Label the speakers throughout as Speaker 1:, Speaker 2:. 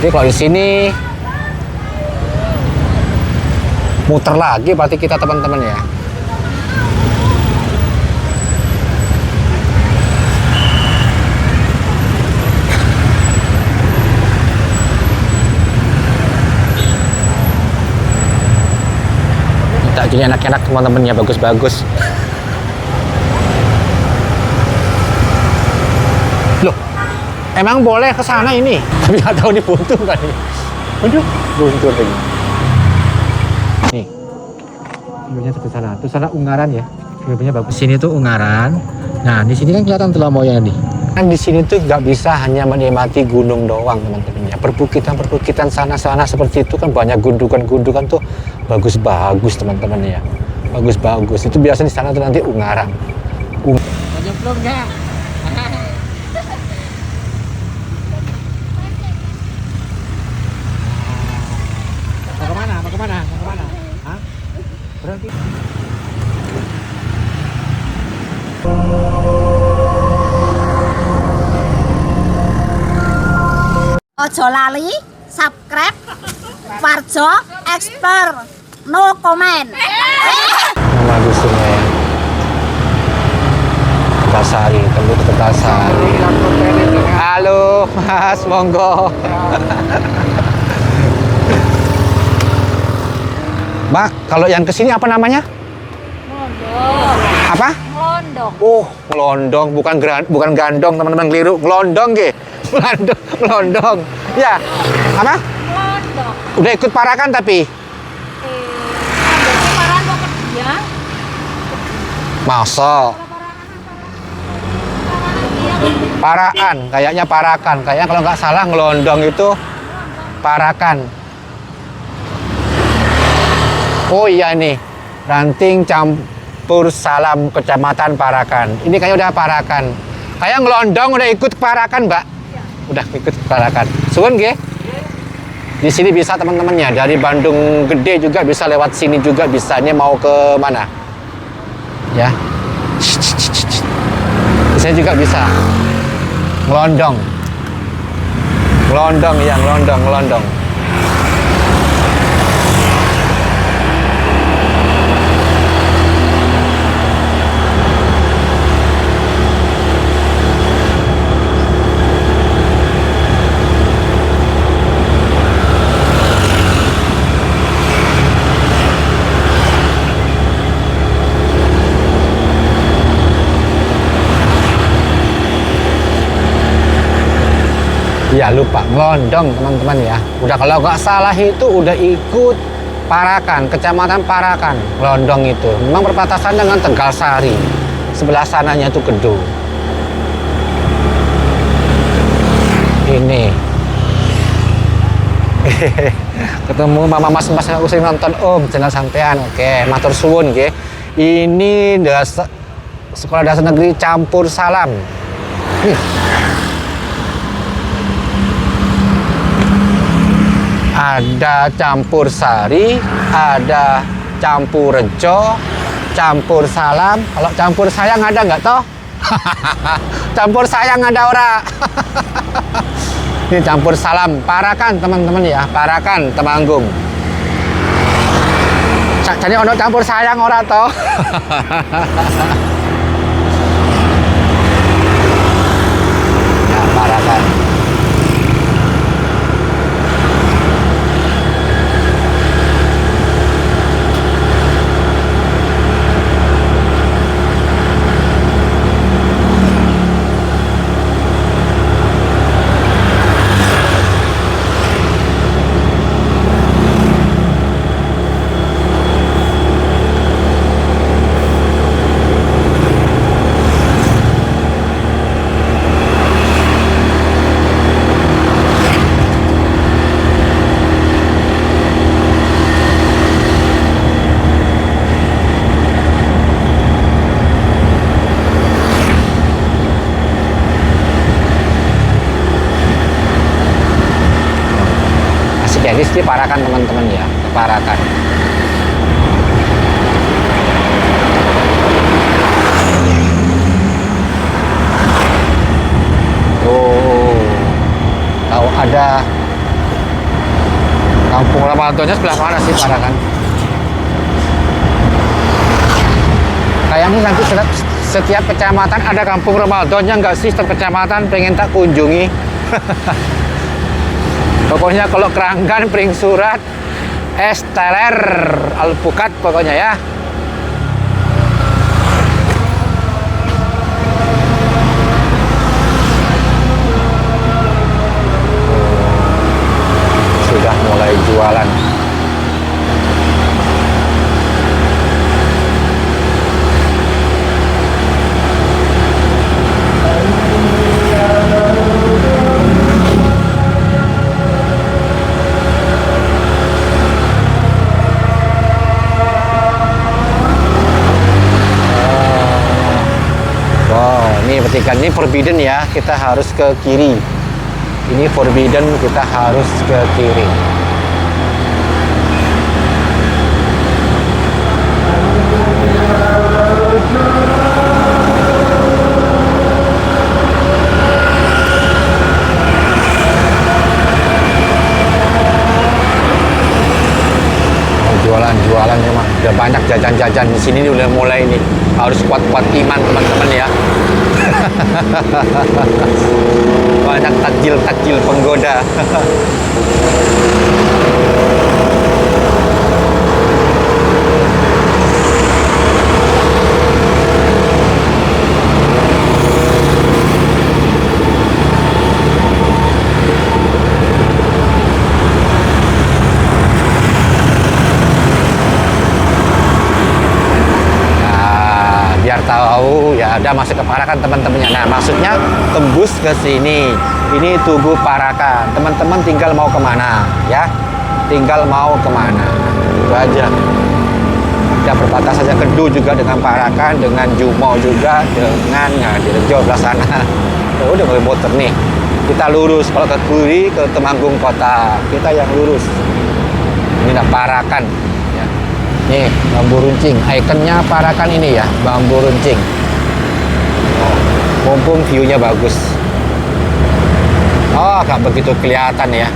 Speaker 1: Jadi kalau di sini muter lagi berarti kita teman-teman ya. Tak jadi enak-enak teman-teman ya, bagus-bagus. Loh, emang boleh ke sana ini? Tapi nggak tahu ini buntu kan ini. Aduh, buntu lagi. Nih, view-nya seperti sana. Itu sana Ungaran ya. View-nya bagus. Sini tuh Ungaran. Nah, di sini kan kelihatan Telomoyo nih. Kan di sini tuh nggak bisa hanya menikmati gunung doang teman-teman ya. Perbukitan sana seperti itu kan banyak gundukan tuh bagus-bagus teman-teman ya. Bagus-bagus. Itu biasa di sana tuh nanti Ungaran.
Speaker 2: Nyemplung nggak?
Speaker 1: Mau kemana? Hah? Berhenti.
Speaker 3: Ojo lali subscribe Warjo Expert, no comment.
Speaker 1: Nama dusunnya ya, Kertasari, tembus Kertasari. Halo Mas, monggo. Mbak, kalau yang kesini apa namanya?
Speaker 3: Ngelondong.
Speaker 1: Apa?
Speaker 3: Ngelondong.
Speaker 1: Oh, ngelondong, bukan gandong teman-teman, keliru. Ngelondong ge. Ngelondong. Ya. Apa?
Speaker 3: Ngelondong.
Speaker 1: Udah ikut parakan tapi?
Speaker 3: Ada parahan mau kerja.
Speaker 1: Masa? Paraan, kayaknya parakan. Kayaknya kalau nggak salah ngelondong itu parakan. Oh iya nih, Ranting Campur Salam Kecamatan Parakan. Ini kayaknya udah Parakan. Kayak ngelondong udah ikut Parakan, Mbak. Udah ikut Parakan. Suwun nggih. Di sini bisa teman-temannya, dari Bandung Gede juga bisa, lewat sini juga bisa. Ini mau ke mana? Ya. Di sini juga bisa. Ngelondong. Ngelondong ya, ngelondong. Ya lupa, ngelondong teman-teman ya. Udah, kalau nggak salah itu udah ikut Parakan, Kecamatan Parakan, ngelondong itu. Memang perbatasan dengan Tegalsari. Sebelah sananya itu Kedung. Ini. Ketemu mama mas yang sering nonton channel sampean. Oke, matur suwun nggih. Ini Sekolah Dasar Negeri Campur Salam. Nih. Ada Campur Sari, ada Campur Rejo, Campur Salam. Kalau Campur Sayang ada nggak toh? Campur Sayang ada ora? Ini Campur Salam, Parakan teman-teman ya, Parakan Temanggung. Jadi ono Campur Sayang ora toh? Ya, Parakan. Di Parakan teman-teman ya, Parakan. Oh, tahu ada Kampung Ramadannya sebelah mana sih Parakan? Kayaknya nanti setiap kecamatan ada kampung Ramadannya nggak sih? Setiap kecamatan pengen tak kunjungi. Pokoknya kalau Keranggan, Pring Surat, Es Teler, Alpukat pokoknya ya. Sudah mulai jualan. Petikan ini forbidden ya, kita harus ke kiri. Ini forbidden, kita harus ke kiri. Jualan ya mah, udah banyak jajan-jajan di sini udah mulai nih. Harus kuat-kuat iman teman-teman ya. Banyak takjil penggoda. Tahu ya, ada masuk ke Parakan teman-temannya. Nah, maksudnya tembus ke sini. Ini Tugu Parakan. Teman-teman tinggal mau kemana ya? Tinggal mau kemana? Itu aja. Ya perbatasan saja Kedu juga dengan Parakan, dengan Jumo juga, dengan Ngadirejo belah sana. Ya, udah mulai motor nih. Kita lurus kalau ke kiri ke Temanggung Kota. Kita yang lurus. Ini dah Parakan. Nih, bambu runcing. Ikonnya Parakan ini ya, bambu runcing. Oh, mumpung view-nya bagus. Oh, gak begitu kelihatan ya.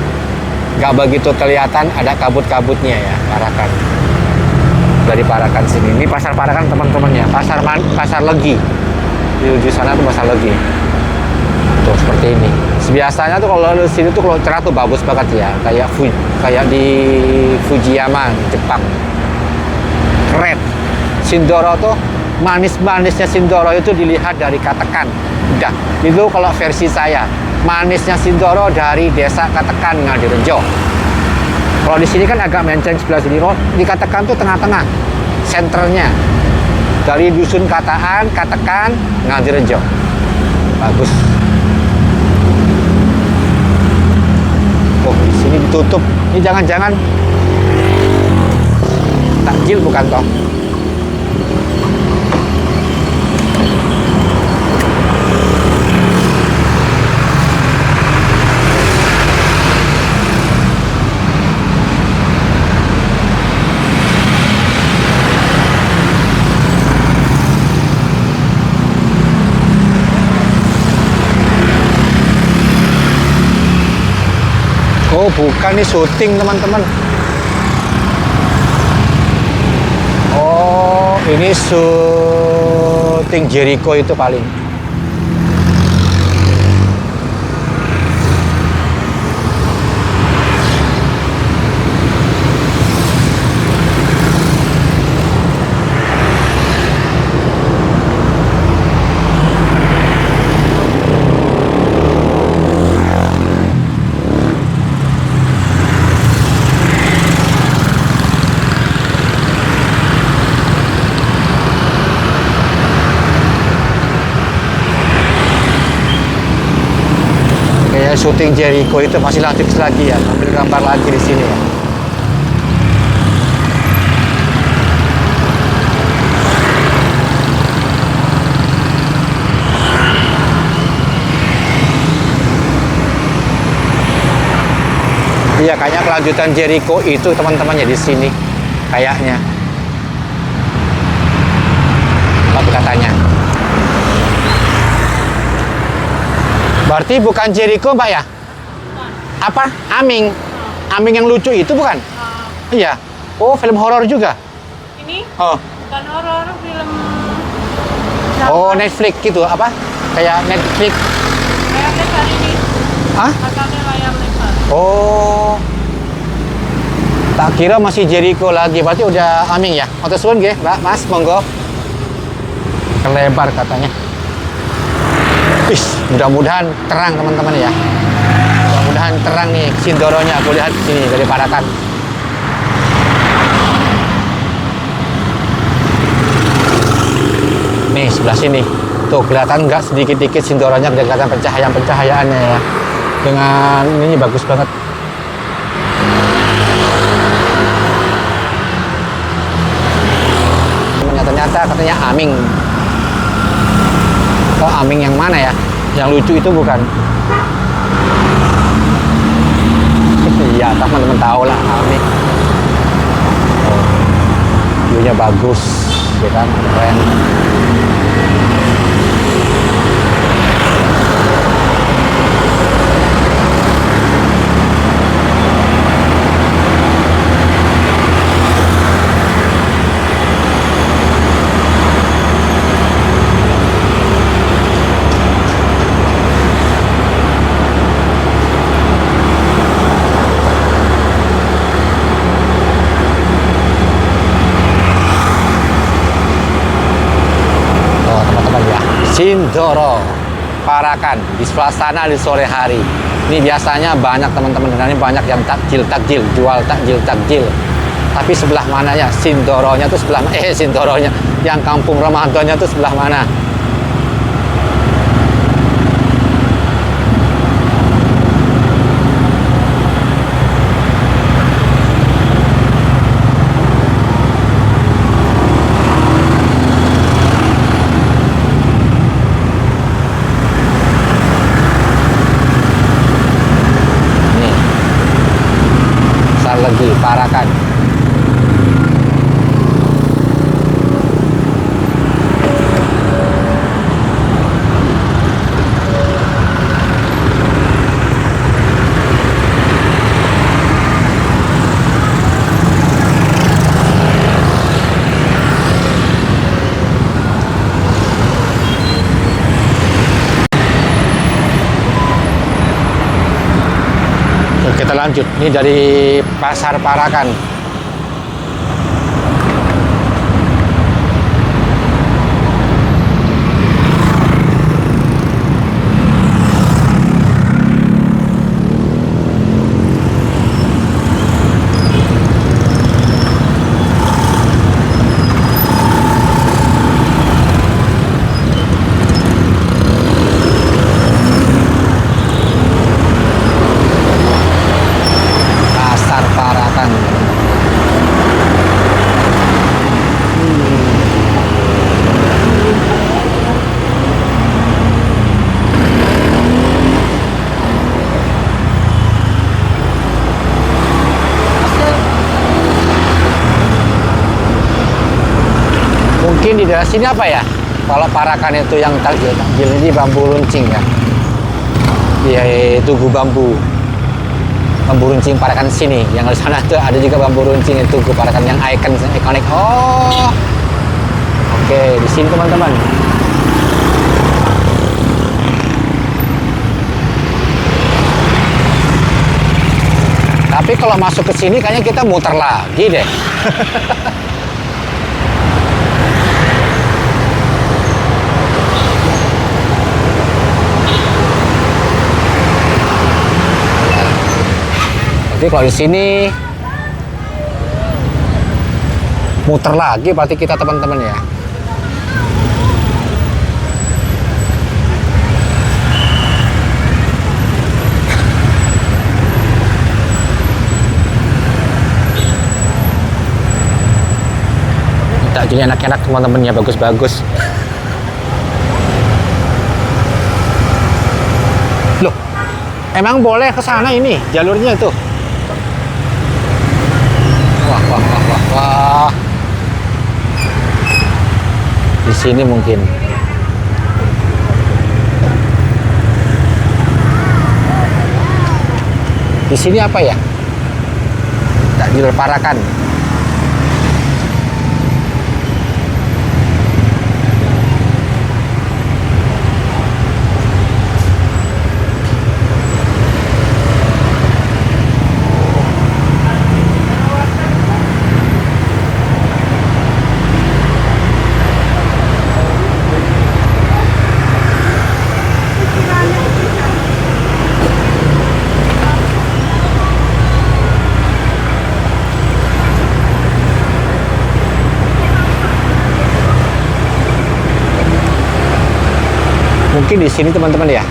Speaker 1: Gak begitu kelihatan ada kabut-kabutnya ya, Parakan. Dari Parakan sini. Ini pasar Parakan teman-temannya. Pasar Legi. Di sana tuh pasar Legi. Tuh seperti ini. Biasanya tuh kalau di sini tuh kalau cerah tuh bagus banget ya. Kayak di Fujiyama, Jepang. Keren. Shindoro tuh manis-manisnya Shindoro itu dilihat dari Katekan. Udah, itu kalau versi saya. Manisnya Shindoro dari desa Katekan Ngadirejo. Kalau di sini kan agak menceng sebelah sini. Kalau di Katekan tuh tengah-tengah, senternya. Dari dusun Kataan, Katekan, Ngadirejo. Bagus. Oh, di sini ditutup. Ini jangan-jangan takjil bukan toh? Oh bukan, nih syuting teman-teman. Oh ini syuting Jericho itu paling. Syuting Jericho itu masih lanjut lagi ya, ambil gambar lagi di sini ya. Iya, kayaknya kelanjutan Jericho itu teman-temannya di sini, kayaknya. Apa katanya? Berarti bukan Jericho, Mbak ya? Apa? Aming. Aming yang lucu itu bukan? Iya. Oh, film horor juga.
Speaker 3: Ini
Speaker 1: Oh.
Speaker 3: bukan horor, film
Speaker 1: Oh, Netflix gitu apa? Kayak Netflix.
Speaker 3: layar lebar ini.
Speaker 1: Hah?
Speaker 3: Katanya layar lebar.
Speaker 1: Oh. Tak kira masih Jericho lagi. Berarti udah Aming ya? Matur suwun nggih, Mbak, Mas, monggo. Kelebar katanya. Wih, mudah-mudahan terang teman-teman ya. Mudah-mudahan terang nih Sindoronya. Aku lihat sini dari Parakan. Nih sebelah sini. Tuh kelihatan nggak sedikit-dikit Sindoronya, kelihatan pencahayaan-pencahayaannya ya. Dengan ini bagus banget. Ternyata katanya Aming. Oh, Aming yang mana ya? Yang lucu itu bukan? Iya, teman-teman tahu lah Aming. Oh, view-nya bagus, ya kan? Keren. Sindoro Parakan di sebelah sana di sore hari. Ini biasanya banyak teman-teman, dan ini banyak yang takjil, jual takjil. Tapi sebelah mananya Sindoronya tuh sebelah Sindoronya yang kampung Ramadannya tuh sebelah mana? Lagi Parakan. Kita lanjut, ini dari Pasar Parakan. Mungkin di daerah sini apa ya? Kalau Parakan itu yang takjil ini bambu runcing ya. Di Tugu Bambu runcing Parakan sini. Yang di sana tuh ada juga bambu runcing itu Tugu Parakan yang ikonik. Oh, oke, di sini teman-teman. Tapi kalau masuk ke sini kayaknya kita muter lagi deh. Jadi kalau di sini muter lagi berarti kita teman-teman ya. Takjilnya enak-enak teman-teman ya, bagus-bagus. Loh, emang boleh ke sana ini jalurnya itu? Wah. Di sini mungkin. Di sini apa ya? Parakan. Mungkin di sini teman-teman ya.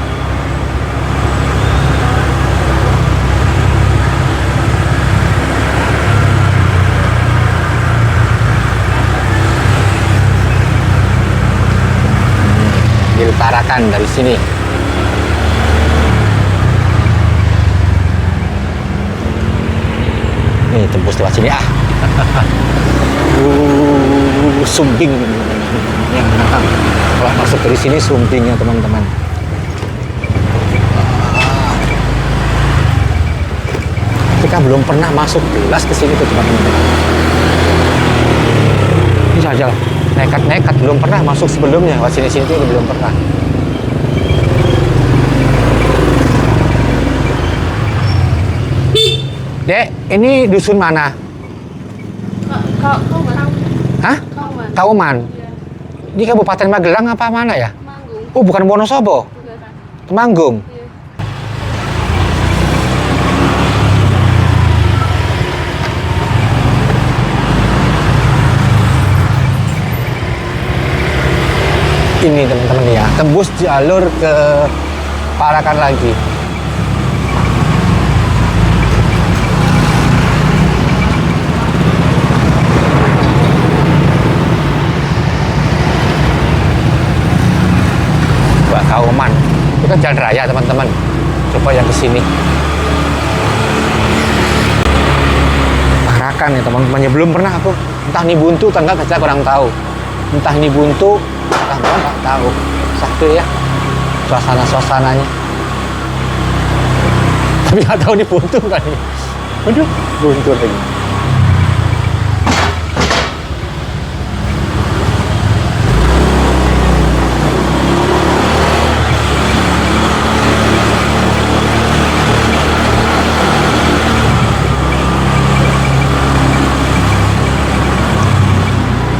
Speaker 1: Parakan dari sini. Nih tembus lewat sini Sumbing yang menantang. Kalau masuk dari sini sumbingnya teman-teman. Kita belum pernah masuk jelas ke sini tuh teman-teman. Ini saja nekat-nekat belum pernah masuk sebelumnya. Lewat sini tuh belum pernah. Dek, ini dusun mana?
Speaker 3: Kauman.
Speaker 1: Hah?
Speaker 3: Kauman.
Speaker 1: Kauman.
Speaker 3: Iya.
Speaker 1: Ini Kabupaten Magelang apa mana ya?
Speaker 3: Temanggung.
Speaker 1: Oh, bukan Wonosobo.
Speaker 3: Bukan.
Speaker 1: Temanggung.
Speaker 3: Iya.
Speaker 1: Ini teman-teman ya, tembus jalur ke Parakan lagi. Kauman, itu kan jalan raya teman-teman. Coba yang kesini. Parakan ya teman-teman, ya belum pernah aku. Entah ini buntu, tanggal saja kurang tahu. Entah ini buntu, entah apa nggak tahu. Satu ya, suasananya. Tapi nggak tahu ini buntu kan ini. Aduh, buntu lagi.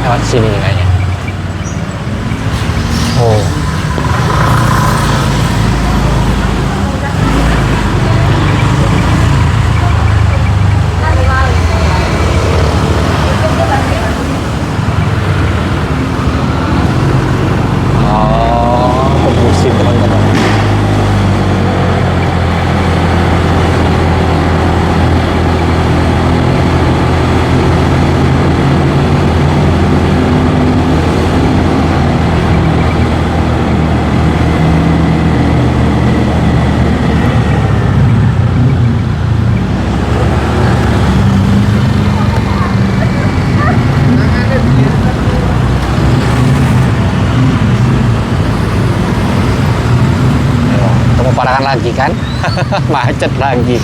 Speaker 1: Lewat sini kayaknya. Oh. Oh, tembusin teman-teman. Parakan lagi kan. Macet lagi.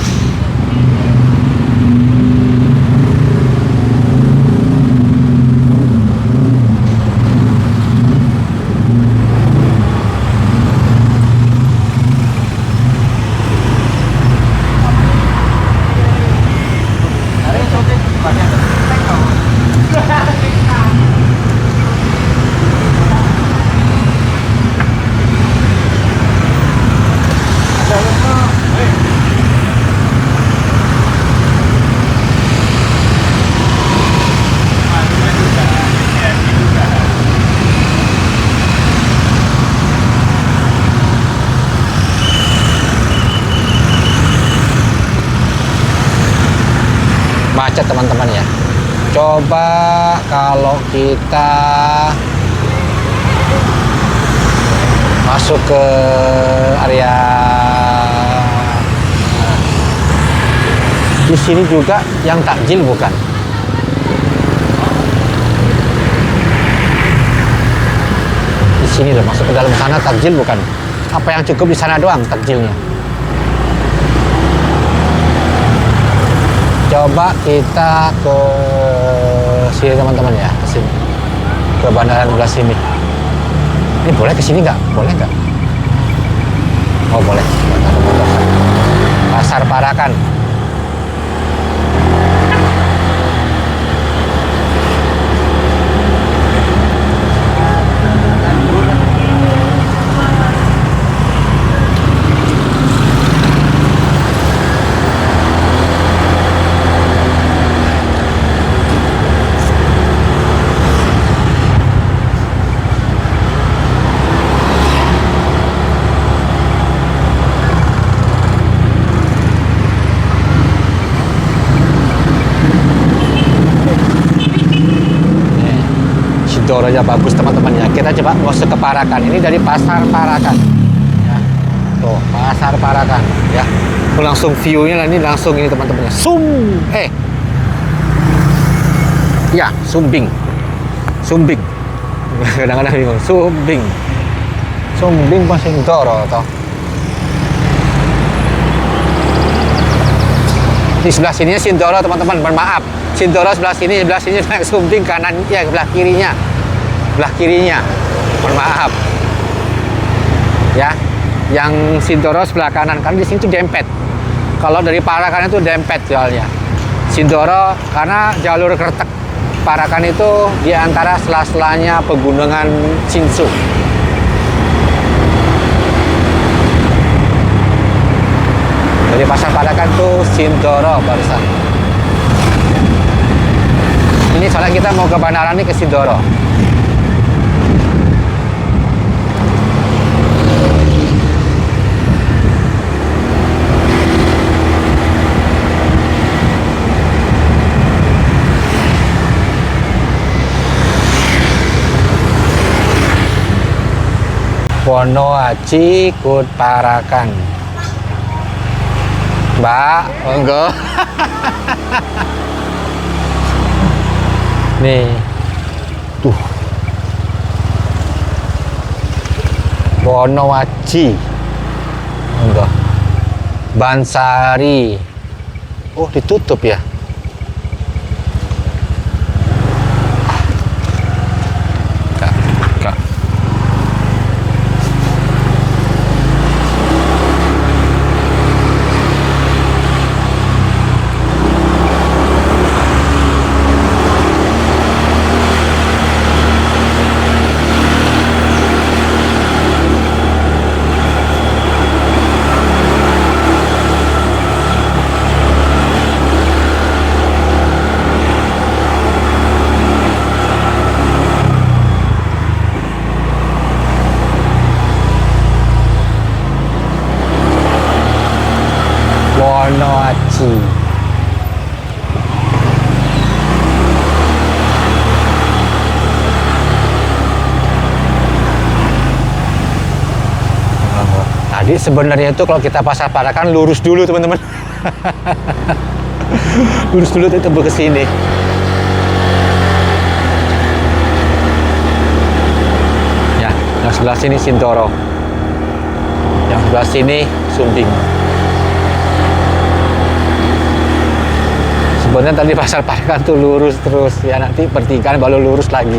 Speaker 1: Macet teman-teman ya. Coba kalau kita masuk ke area di sini juga yang takjil bukan? Di sini loh, masuk ke dalam sana takjil bukan? Apa yang cukup di sana doang takjilnya? Coba kita ke sini teman-teman ya, ke sini. Ke bandaran sebelah sini. Ini boleh ke sini nggak? Boleh nggak? Oh boleh. Ada motor. Pasar Parakan. Sidoronya bagus teman-teman ya. Kita coba masuk ke Parakan. Ini dari Pasar Parakan. Ya. Tuh, Pasar Parakan ya. Tuh, langsung view-nya ini langsung ini teman-teman ya. Ya, Sumbing. Sumbing. Kadang-kadang bingung. Sumbing. Sumbing pas Sindoro toh. Di sebelah sininya Sindoro teman-teman, mohon maaf. Sindoro sebelah sini Sumbing kanan ya, sebelah kirinya. Sebelah kirinya. Mohon maaf. Ya. Yang Sindoro sebelah kanan, kan di sini tuh dempet. Kalau dari Parakan itu dempet soalnya. Sindoro karena jalur Kertek. Parakan itu di antara sela-selanya pegunungan Sinsu. Dari Pasar Parakan tuh Sindoro barusan. Ini soalnya kita mau ke Bandaran nih, ke Sindoro. Wonoaji Kut Parakan. Mbak, enggak. Nih. Tuh. Wonoaji. Enggak. Bansari. Oh, ditutup ya. Enggak. Wonoaji. Tadi sebenarnya itu kalau kita Pasar Parakan lurus dulu teman-teman. Lurus dulu itu ke sini. Ya, yang sebelah sini Sindoro. Yang sebelah sini Sumbing. Sebenarnya tadi Pasar Parakan tuh lurus terus ya, nanti pertigaan baru lurus lagi.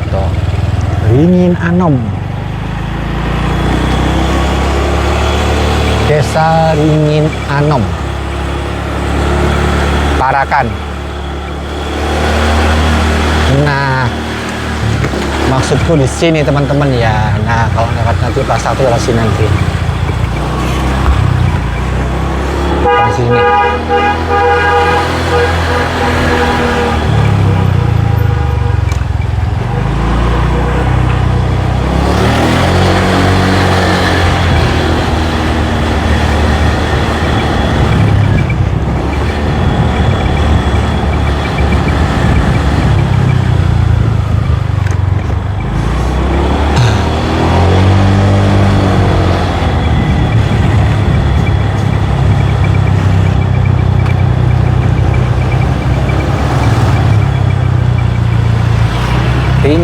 Speaker 1: Tuh. Ringin Anom. Desa Ringin Anom. Parakan. Nah, maksudku di sini teman-teman ya. Nah, kalau lewat nanti pasar itu lewat sini nanti. Di sini.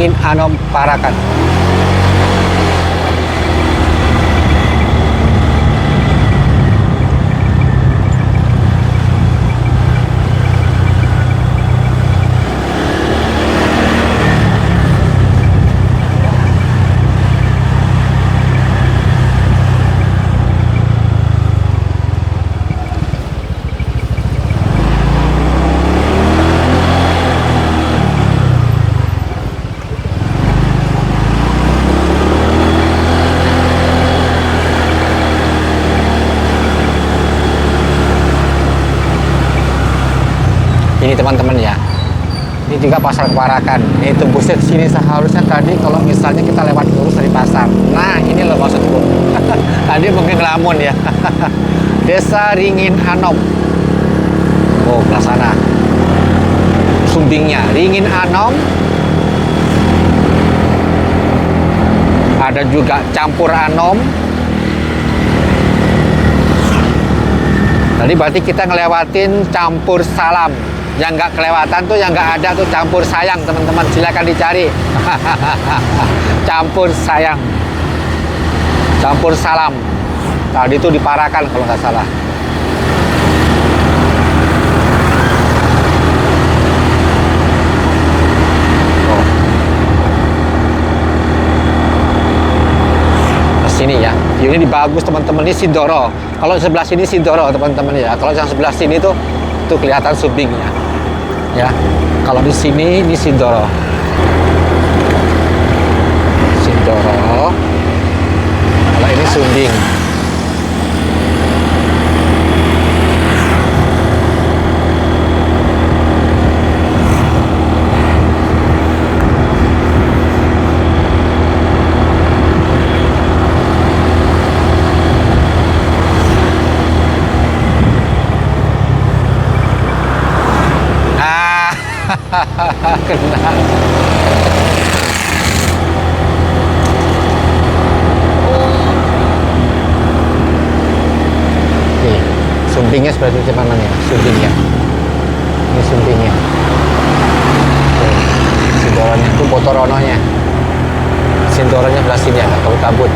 Speaker 1: Ringin Anom Parakan. Ini teman-teman ya, ini juga pasar Parakan. Ini tembusnya ke sini seharusnya tadi kalau misalnya kita lewat lurus dari pasar. Nah ini loh maksudku. Tadi mungkin ngelamun ya. Desa Ringin Anom. Oh belah sana. Sumbingnya Ringin Anom. Ada juga Campur Anom. Tadi berarti kita ngelewatin Campur Salam. Yang nggak kelewatan tuh, yang nggak ada tuh Campur Sayang, teman-teman. Silakan dicari. Campur Sayang, Campur Salam. Tadi tuh di Parakan kalau nggak salah. Oh. Sini ya. Ini bagus teman-teman. Ini Sindoro. Kalau sebelah sini Sindoro teman-teman ya. Kalau yang sebelah sini tuh kelihatan Sumbingnya. Ya, kalau di sini ini Sindoro. Sindoro. Kalau ini Sumbing. Kena. Nih, sumbingnya seperti itu teman-teman ya, sumbingnya. Ini sumbingnya. Sindoronya itu Botorononya. Sindoronya belah sini ya, kabut-kabut.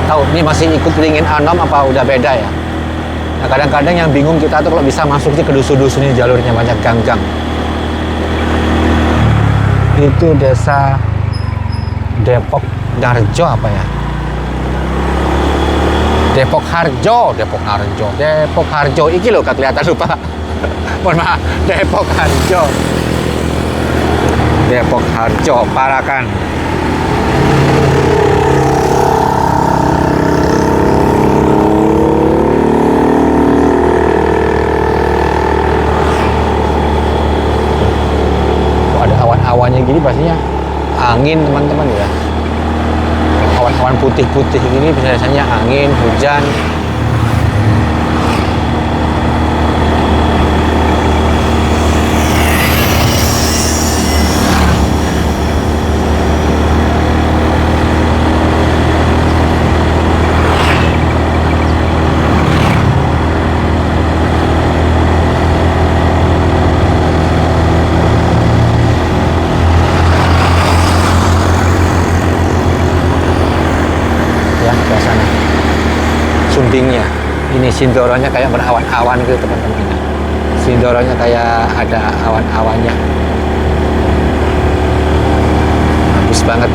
Speaker 1: Tahu, ini masih ikut Ringin Anom apa udah beda ya? Nah, kadang-kadang yang bingung kita tuh kalau bisa masuknya ke dusun-dusun ini, jalurnya banyak gang-gang. Itu desa Depok Darjo apa ya? Depok Harjo, Depok Harjo, Depok Harjo. Iki loh kelihatan lupa. Mohon maaf, Depok Harjo. Depok Harjo, Parakan. Awannya gini pastinya angin teman-teman ya. Awan-awan putih-putih gini biasanya angin, hujan. Sumbingnya, ini Sindoronya kayak berawan-awan gitu teman-teman. Sindoronya kayak ada awan-awannya, bagus banget.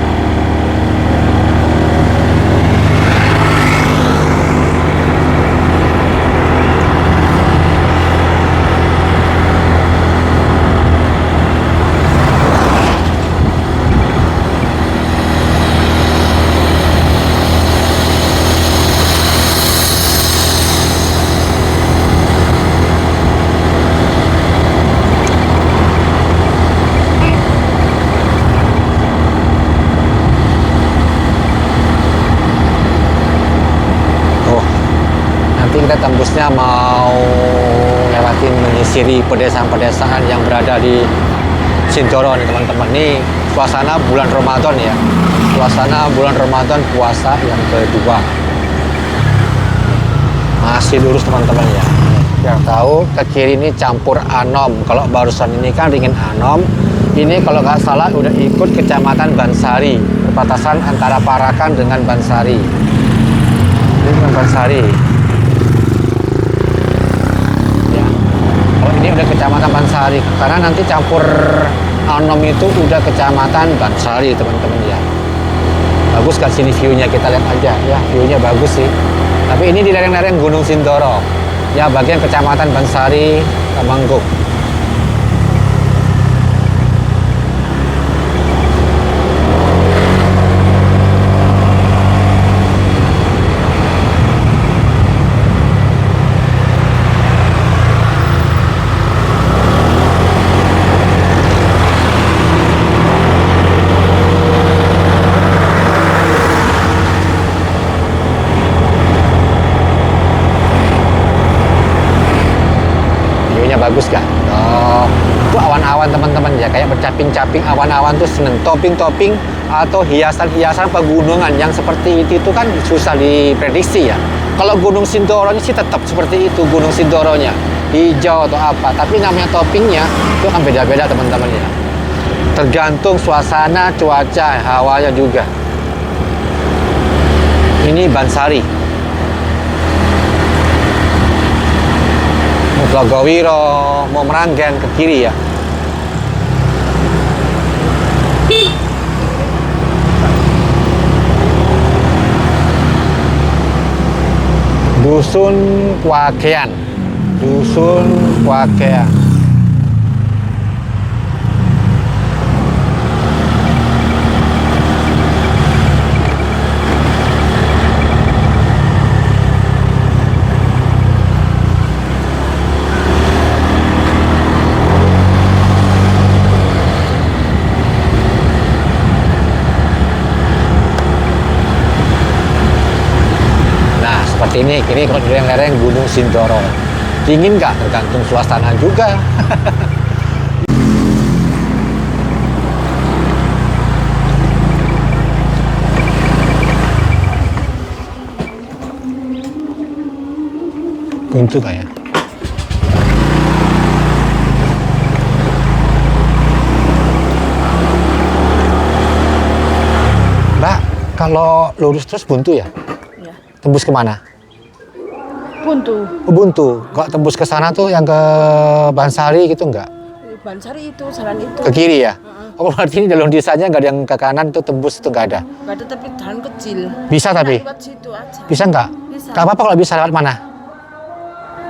Speaker 1: Kita tembusnya mau lewatin menyisiri pedesaan-pedesaan yang berada di Sindoro nih teman-teman. Nih suasana bulan Ramadan ya, suasana bulan Ramadan puasa yang kedua. Masih lurus teman-teman ya. Yang tahu ke kiri ini Campur Anom. Kalau barusan ini kan Ringin Anom, Ini kalau nggak salah udah ikut kecamatan Bansari, perbatasan antara Parakan dengan Bansari. Ini bukan Bansari. Ya. Kalau ini udah kecamatan Bansari, karena nanti campur Anom itu udah kecamatan Bansari, teman-teman ya. Bagus kan sini view-nya, kita lihat aja ya, view-nya bagus sih. Tapi ini di lereng-lereng Gunung Sindoro. Ya, bagian kecamatan Bansari, Temanggung. Bagus kan? Oh, itu awan-awan teman-teman ya, kayak bercaping-caping awan-awan tuh seneng topping-topping atau hiasan-hiasan pegunungan yang seperti itu kan susah diprediksi ya. Kalau Gunung Sindoro sih tetap seperti itu, Gunung Sindoronya hijau atau apa, tapi namanya toppingnya itu kan beda-beda teman-teman ya. Tergantung suasana, cuaca, hawanya juga. Ini Bansari. Logowiro, mau Meranggen ke kiri ya. Dusun Kwakean. Dusun Kwakean. Ini kalau di lereng Gunung Sindoro. Dingin nggak? Tergantung suasana juga. Buntu nggak ya? Mbak, kalau lurus terus buntu ya?
Speaker 3: Ya.
Speaker 1: Tembus kemana?
Speaker 3: Buntu.
Speaker 1: Buntu. Kok tembus ke sana tuh yang ke Bansari gitu enggak?
Speaker 3: Bansari itu, jalan itu.
Speaker 1: Ke kiri ya? Oh, berarti ini jalur desanya nggak ada yang ke kanan tuh tembus itu nggak ada?
Speaker 3: Nggak ada, tapi jalan kecil.
Speaker 1: Bisa tapi?
Speaker 3: Lewat situ aja.
Speaker 1: Bisa nggak?
Speaker 3: Bisa.
Speaker 1: Nggak apa-apa kalau bisa lewat mana?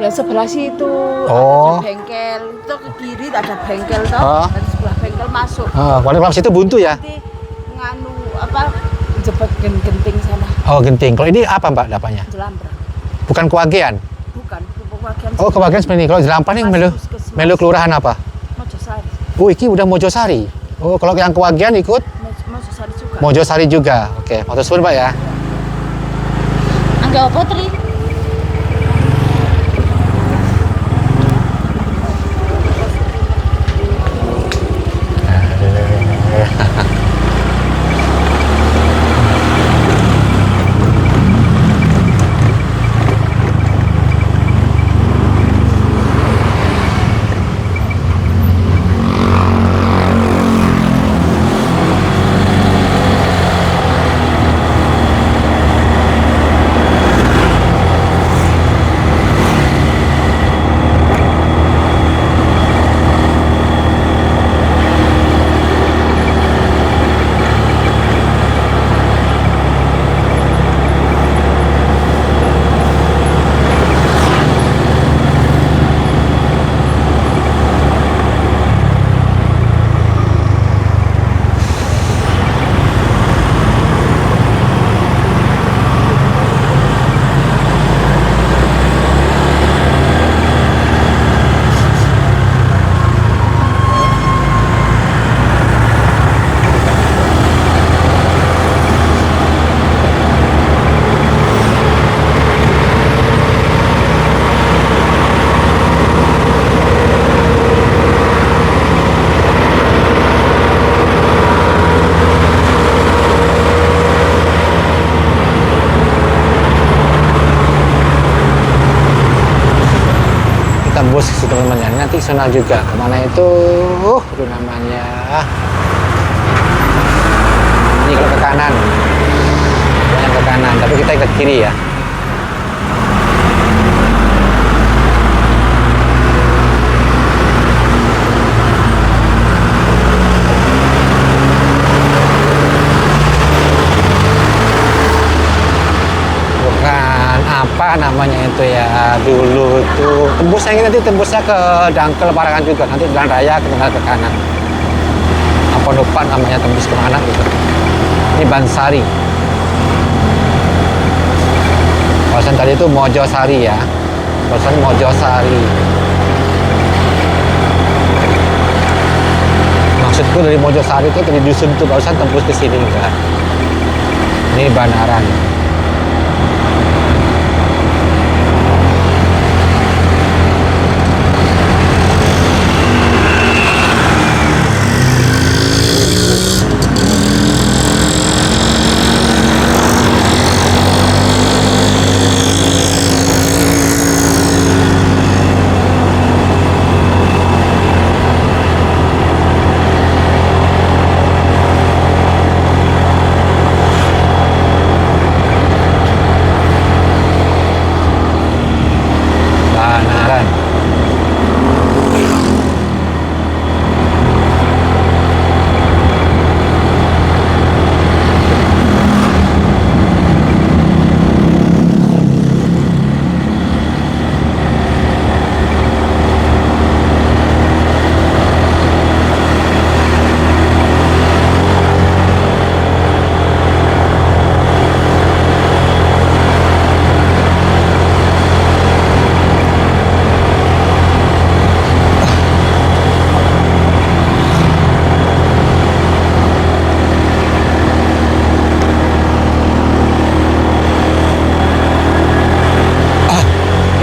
Speaker 3: Yang sebelah situ
Speaker 1: Oh.
Speaker 3: ada bengkel. Itu ke kiri ada bengkel toh.
Speaker 1: Oh.
Speaker 3: Dari sebelah bengkel masuk.
Speaker 1: Kalau lewat situ buntu ya?
Speaker 3: Nanti nganu apa jebak genting sana.
Speaker 1: Oh, genting. Kalau ini apa Mbak dapatnya?
Speaker 3: Jelambrang.
Speaker 1: Bukan Kewagean?
Speaker 3: Bukan, Kewagean.
Speaker 1: Oh, Kewagean seperti ini. Kalau Jelambrang ini melu kelurahan apa?
Speaker 3: Mojosari.
Speaker 1: Oh, iki udah Mojosari. Oh, kalau yang Kewagean ikut?
Speaker 3: Mojosari juga.
Speaker 1: Mojosari juga. Oke, matur suwun Mbak ya.
Speaker 3: Angga apa Tri?
Speaker 1: tradisional juga. Kemana itu? Itu namanya. Ini kalau ke kanan. Yang ke kanan, tapi kita ke kiri ya. Apa namanya itu ya, dulu itu tembusnya nanti tembusnya ke Dangkel Parakan juga, nanti jalan raya tinggal ke kanan. Apa lupa namanya, tembus kemana gitu. Ini Bansari. Kawasan tadi itu Mojosari ya, kawasan Mojosari. Maksudku dari Mojosari itu dari dusun itu barusan tembus ke sini enggak. Ini Banaran.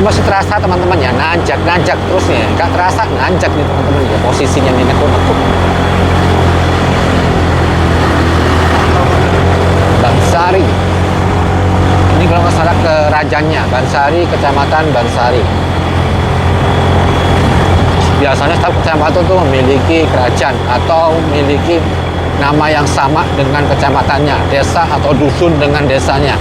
Speaker 1: Masih terasa teman-teman ya, nanjak terus nih, nggak terasa nanjak nih teman-teman ya, posisinya nih nekuk-nekuk. Bansari, ini kalau nggak salah ke rajanya, Bansari, kecamatan Bansari. Biasanya setiap kecamatan itu memiliki kerajaan atau memiliki nama yang sama dengan kecamatannya, desa atau dusun dengan desanya.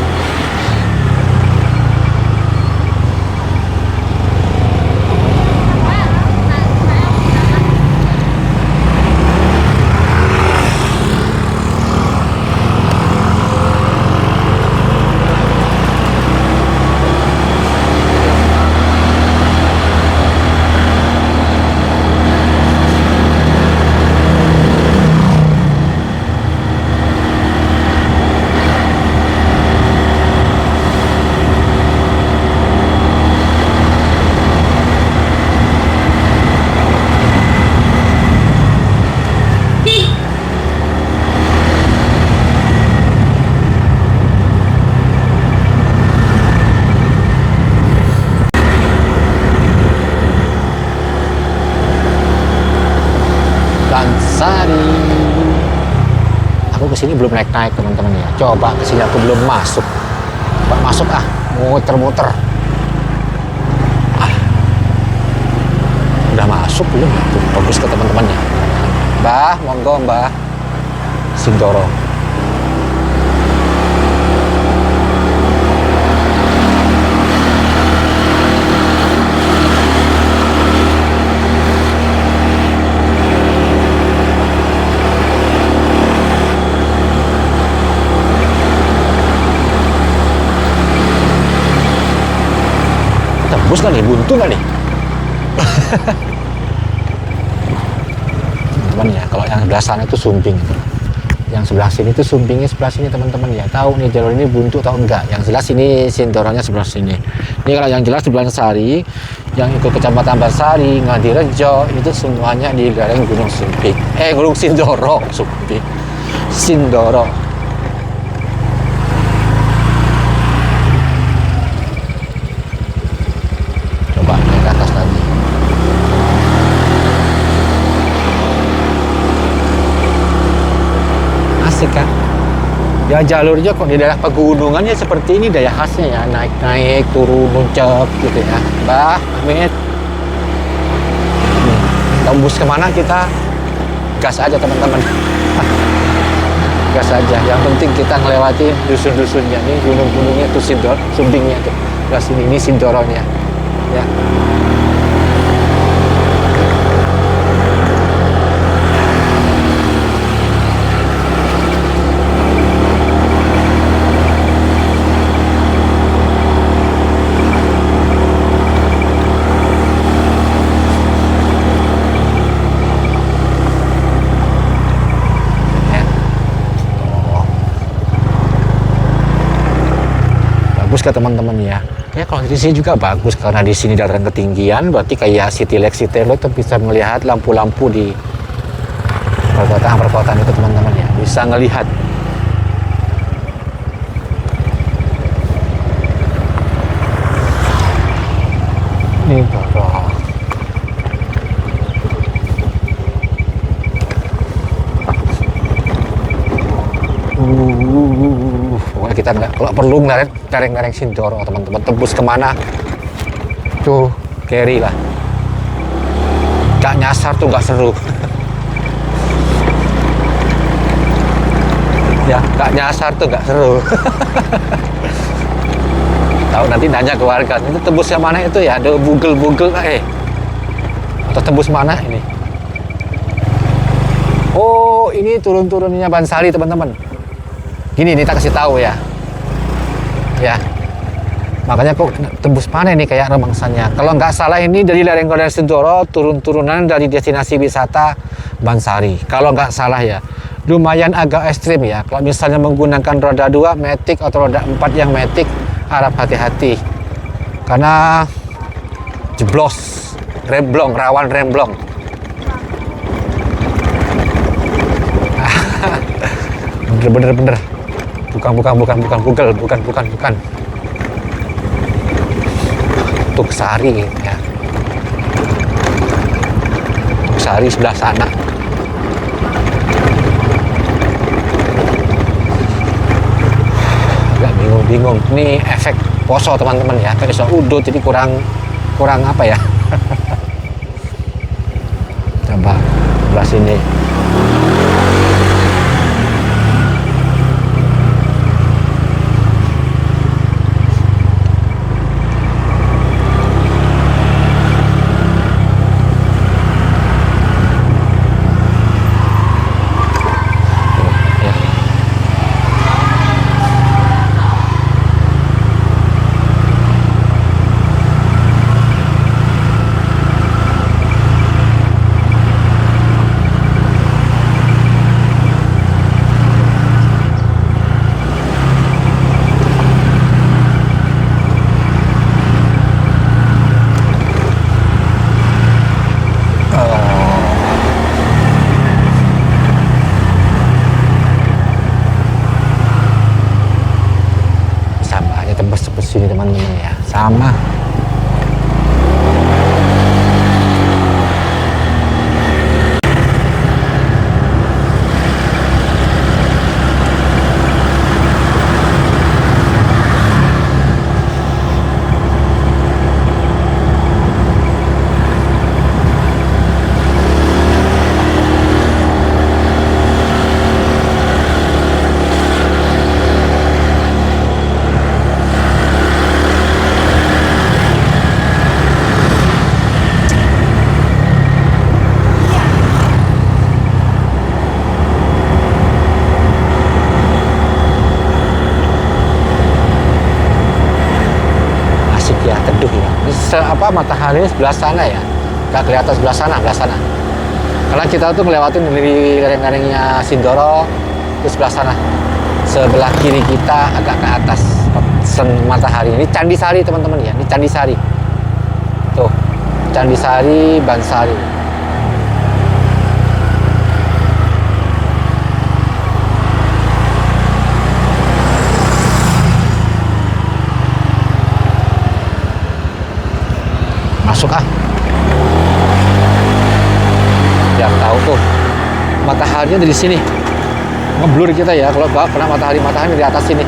Speaker 1: Bansari. Aku kesini belum naik-naik teman-teman ya. Coba kesini aku belum masuk. Coba masuk muter-muter. Udah masuk belum? Tuh, bagus ke teman-temannya. Mbah, monggo Mbah. Sindoro. Tembus kan nih, buntu kan nih. Teman ya, kalau yang sebelah sana itu Sumbing, yang sebelah sini itu Sumbingnya sebelah sini teman-teman ya. Tahu nih jalur ini buntu atau enggak? Yang jelas ini Sindoronya sebelah sini. Ini kalau yang jelas di Bansari, yang ikut kecamatan Bansari, Ngadirejo itu semuanya di lereng Gunung Sumbing. Gunung Sindoro, Sumbing, Sindoro. Coba naik ke atas lagi. Asik kan? Ya jalurnya kok di daerah pegunungan ya seperti ini daya khasnya ya, naik-naik, turun, muncak gitu ya. Mbah, Amit. tembus kemana kita gas aja teman-teman. Gas aja, yang penting kita melewati dusun-dusunnya nih, gunung-gunungnya tuh Sumbingnya tuh, gas ini Sindoronya ya. Bagus ke teman-teman ya. Ya kalau di sini juga bagus karena di sini dataran ketinggian, berarti kayak City Lake tuh bisa melihat lampu-lampu di perkotaan itu teman-teman ya. Bisa ngelihat. Ini bawah. Pokoknya kita nggak, kalau perlu ngareng Sindoro teman-teman, tembus kemana tuh carry lah, gak nyasar tuh gak seru. Ya gak nyasar tuh gak seru. Tahu nanti nanya ke warga itu tembus yang mana itu ya, ada bugel atau tembus mana ini. Oh ini turun-turunnya Bansari teman-teman. Gini nih, tak kasih tahu ya. Ya. Makanya kok tembus mana ini kayak remangsannya. Kalau nggak salah ini dari lereng-lereng Sindoro turun-turunan dari destinasi wisata Bansari. Kalau nggak salah ya. Lumayan agak ekstrim ya. Kalau misalnya menggunakan roda 2 Matic atau roda 4 yang Matic, harap hati-hati. Karena jeblos, remblong, rawan remblong. Bener. Bukan. Tuksari ya. Tuksari sebelah sana. Agak bingung. Ini efek poso teman-teman ya. Kayak soal udut jadi kurang apa ya. Coba sebelah sini. Sini teman-teman ya, sama. Matahari sebelah sana ya, nggak kelihatan sebelah sana. Karena kita tuh ngelewatin dari lereng-lerengnya Sindoro ke sebelah sana. Sebelah kiri kita agak ke atas matahari. Ini Candi Sari teman-teman ya, ini Candi Sari. Tuh, Candi Sari, Bansari. Masuk biar tahu tuh mataharinya dari sini, ngeblur kita ya kalau kena matahari di atas sini.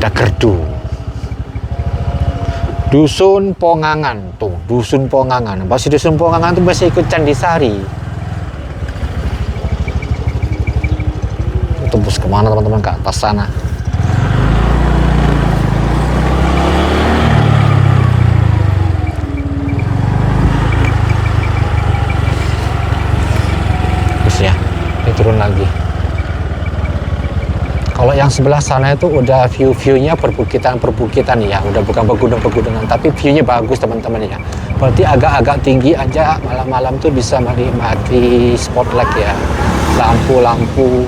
Speaker 1: ada gerdu. Dusun Pongangan tuh, dusun Pongangan. Pasti dusun Pongangan tuh masih ikut Candi Sari. Tembus kemana teman-teman, ke atas sana. Terus ya, ini turun lagi. Kalau yang sebelah sana itu udah view-nya perbukitan ya, udah bukan pegunungan, tapi view-nya bagus teman-teman ya. Berarti agak-agak tinggi aja, malam-malam tuh bisa menikmati spotlight ya, lampu-lampu.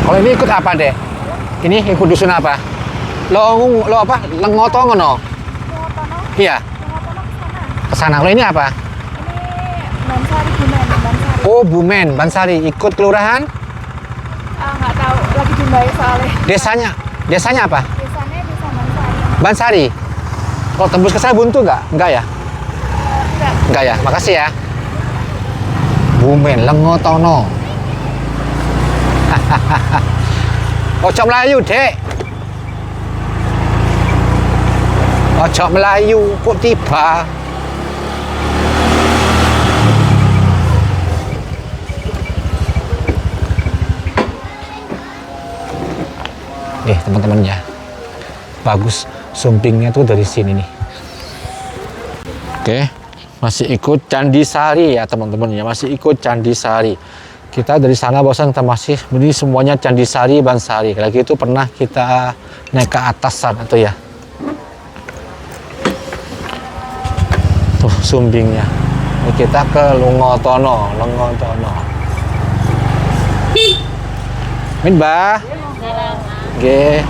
Speaker 1: Kalau ini ikut apa deh? Ini ikut dusun apa? Lo apa? Lengotongo no? Iya. Ke sana. Kalau ini apa?
Speaker 3: Ini Bansari, Bansari.
Speaker 1: Oh, Bumen, Bansari. Ikut kelurahan?
Speaker 3: Nggak tahu, lagi di Mbae soalnya.
Speaker 1: Desanya apa?
Speaker 3: Desanya Desa Bansari.
Speaker 1: Bansari. Kalau tembus ke sana buntu nggak? Nggak ya?
Speaker 3: Enggak.
Speaker 1: Nggak ya? Makasih ya. Bumen, Lengotono. Ojo Melayu, Dek. Ojo Melayu, kok tiba. Teman-teman ya. Bagus sumpingnya tuh dari sini nih. Oke, masih ikut Candi Sari ya teman-teman ya, masih ikut Candi Sari. Kita dari sana bosan, kita masih ini semuanya Candi Sari, Bansari. Kalau gitu pernah kita naik ke atas sana tuh ya. Tuh sumbingnya. Ini kita ke Lengotono. Min Bah. Oke.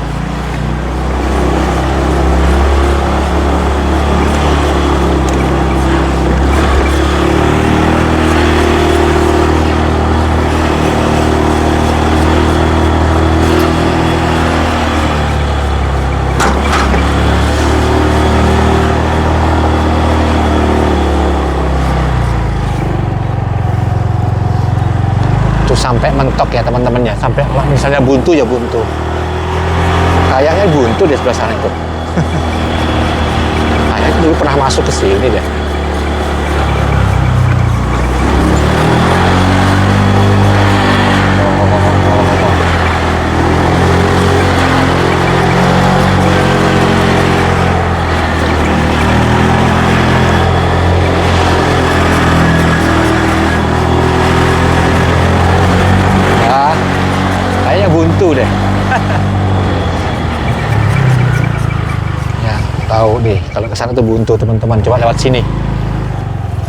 Speaker 1: Sampai mentok ya teman-teman ya, sampai misalnya buntu ya buntu, kayaknya buntu di sebelah sana itu. Kayaknya dulu pernah masuk ke sini deh. Buntu deh. Ya, tahu deh kalau ke sana tuh buntu teman-teman. Coba lewat sini.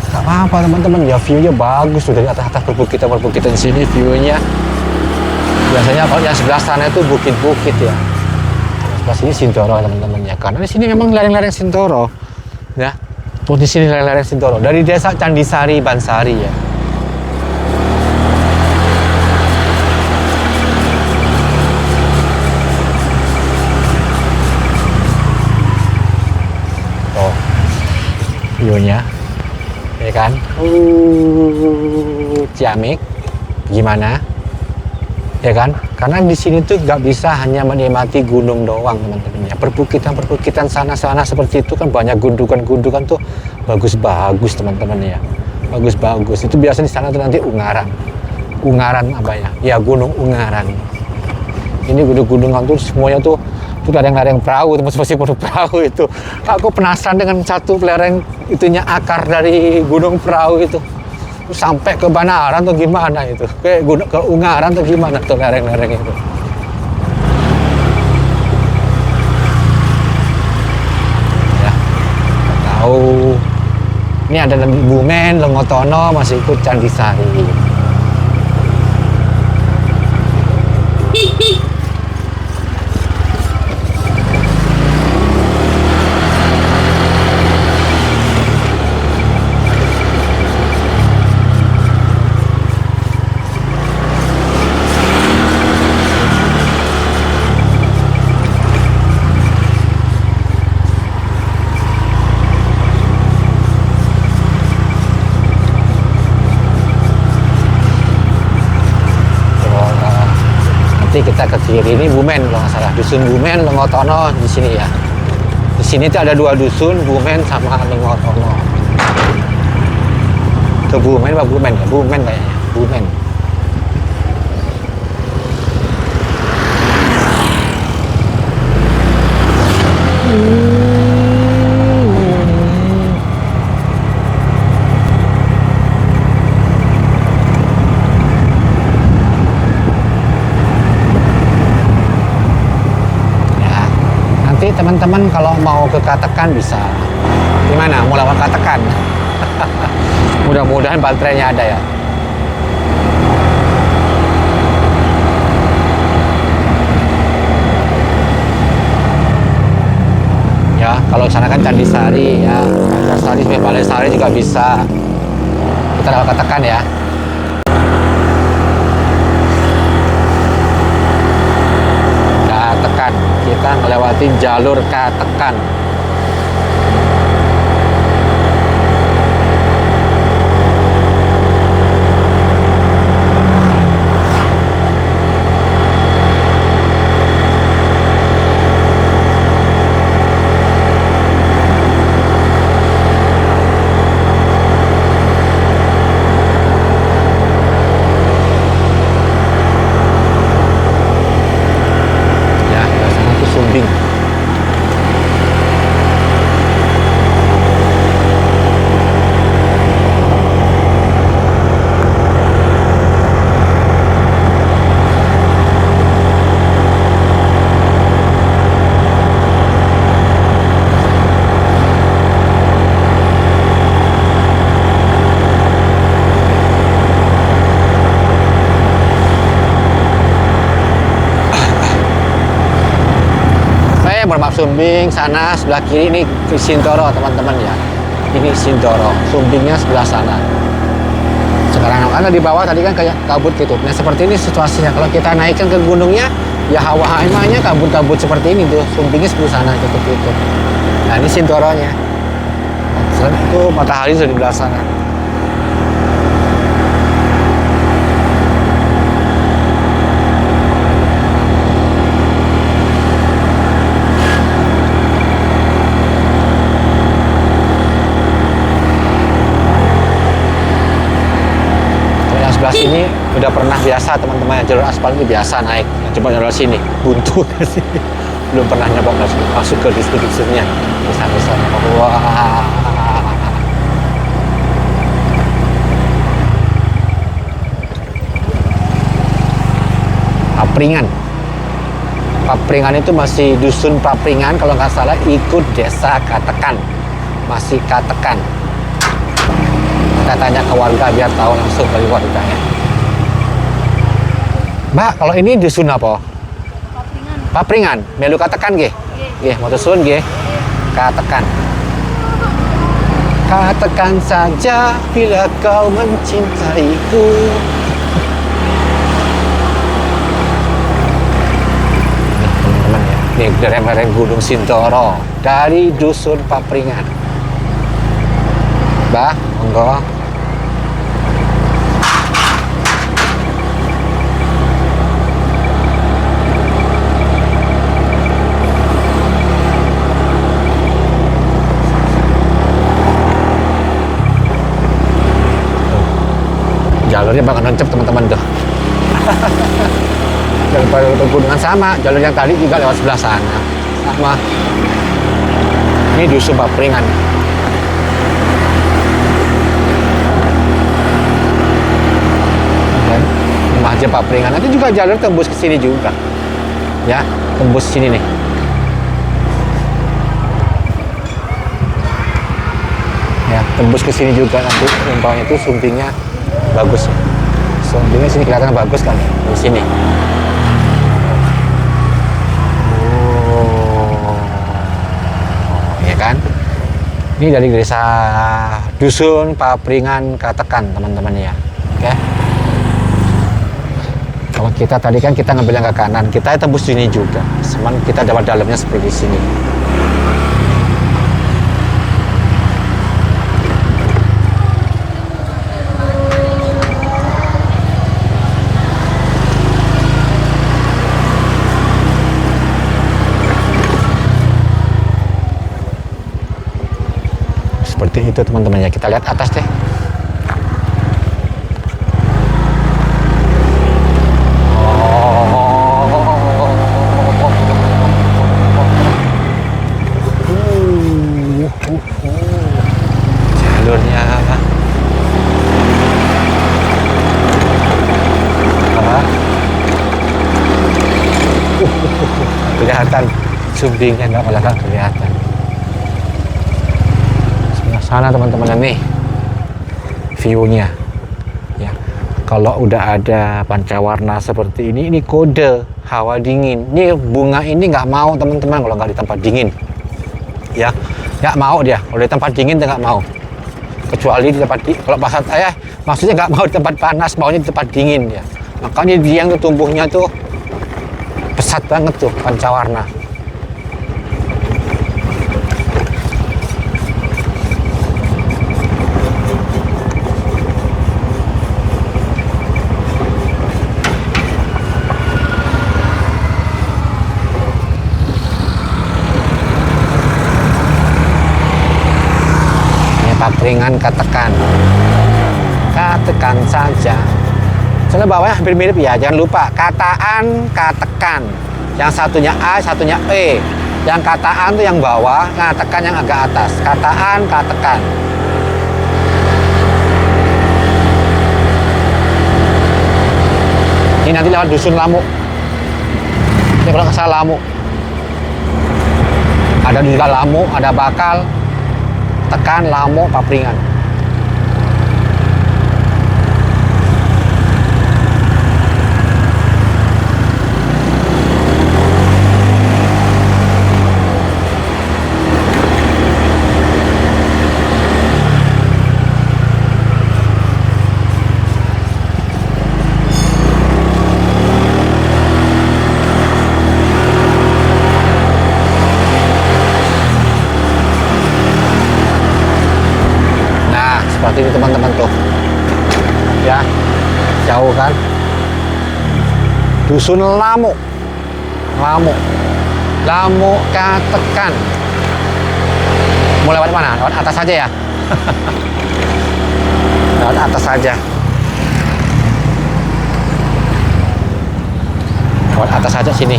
Speaker 1: Gak apa-apa teman-teman ya, view-nya bagus tuh dari atas perbukitan sini view-nya. Biasanya kalau yang sebelah sana itu bukit-bukit ya. Sebelah sini Sintoro teman-teman ya. Karena di sini memang lereng-lereng Sintoro. Ya. Di sini lereng-lereng Sintoro dari desa Candi Sari, Bansari ya. View-nya ya kan, Ciamik gimana ya kan? Karena di sini tuh nggak bisa hanya menikmati gunung doang teman-teman ya. Perbukitan sana seperti itu kan banyak gundukan tuh bagus-bagus teman-teman ya, bagus-bagus. Itu biasanya di sana tuh nanti Ungaran apa ya? Ya Gunung Ungaran. Ini gunung-gunungan tuh semuanya tuh lereng-lereng perahu, seperti perahu itu. Aku penasaran dengan satu lereng itunya akar dari gunung perahu itu. Sampai ke Banaran tuh gimana itu, ke Ungaran tuh gimana tuh lereng-lereng itu. Ya, tahu. Ini ada Bumen, Lengotono masih ikut Candisari. Nanti kita ke kiri ini Bumen kalau nggak salah, dusun Bumen, Lengotono di sini ya. Di sini tuh ada 2 dusun, Bumen sama Lengotono. Ke Bumen apa Bumen ya? Bumen kayaknya, Bumen. Teman-teman kalau mau ke Katekan bisa. Gimana? Mau lewat Katekan? Mudah-mudahan baterainya ada ya. Ya, kalau sana kan Candisari ya, Candisari sampai Balesari juga bisa. Kita lewat Katekan ya. Katekan, kita melewati jalur Katekan. Sumbing sana sebelah kiri ini Sintoro teman-teman ya. Ini Sintoro, Sumbingnya sebelah sana. Sekarang karena di bawah tadi kan kayak kabut gitu. Nah seperti ini situasinya. Kalau kita naikkan ke gunungnya, ya hawa-hawanya kabut-kabut seperti ini tuh. Sumbingnya sebelah sana tutup. Nah ini Sintoronya. Selain itu matahari sudah di belah sana. Sebelah sini udah pernah biasa teman-teman, jalur aspal ini biasa naik. Coba jalur sini buntu ke sini. Belum pernah nyoba masuk ke distribusinya. Bisa. Wah. Papringan itu masih dusun Papringan kalau nggak salah, ikut desa Katekan. Masih Katekan. Kita tanya ke warga biar tahu langsung dari warganya. Mbak, kalau ini dusun apa? Papringan. Melu Katekan nggih? Nggih, mau dusun nggih. Katekan. Katakan saja bila kau mencintaiku. Teman-teman ya. Ini lereng-lereng Gunung Sintoro dari dusun Papringan. Mbak, monggo. Ini bakal nancep teman-teman tuh. Dan pada pegunungan sama, jalur yang tadi juga lewat sebelah sana. Sama. Ini dusun Papringan. Dan rumah aja Papringan. Nanti juga jalur tembus ke sini juga. Ya, tembus sini nih. Ya, tembus ke sini juga nanti umpamanya itu sumbingnya bagus. Sumbingnya sini kelihatan bagus kan di sini. Kan ini dari desa dusun Papringan Katekan teman-teman ya. Oke, kalau kita tadi kan kita ngambil yang ke kanan, kita tembus sini juga, cuman kita dapat dalamnya seperti sini. Seperti itu teman-teman ya, kita lihat atas deh. Jalurnya apa? Kelihatan sumbingnya, nggak malah kelihatan. Sana teman-teman nih view-nya ya. Kalau udah ada pancawarna seperti ini kode hawa dingin. Ini bunga ini nggak mau teman-teman kalau nggak di tempat dingin ya, nggak mau dia kalau di tempat dingin dia nggak mau, kecuali di tempat kalau pasat saya maksudnya nggak mau di tempat panas, maunya di tempat dingin ya. Makanya dia yang tumbuhnya tuh pesat banget tuh pancawarna. Papringan Katekan, Katekan saja. Soalnya bawahnya hampir mirip ya. Jangan lupa Kataan, Katekan. Yang satunya A, satunya E. Yang Kataan tuh yang bawah, Katekan yang agak atas. Kataan, Katekan. Ini nanti lewat dusun Lamuk. Ini kalau nggak salah Lamuk. Ada juga Lamuk, ada Bakal. Tekan, Lamuk, Papringan. Seperti ini teman-teman tuh ya, jauh kan dusun Lamuk, Lamuk Katekan. Mau lewat mana? Lewat atas saja ya. Lewat atas saja, lewat atas saja sini.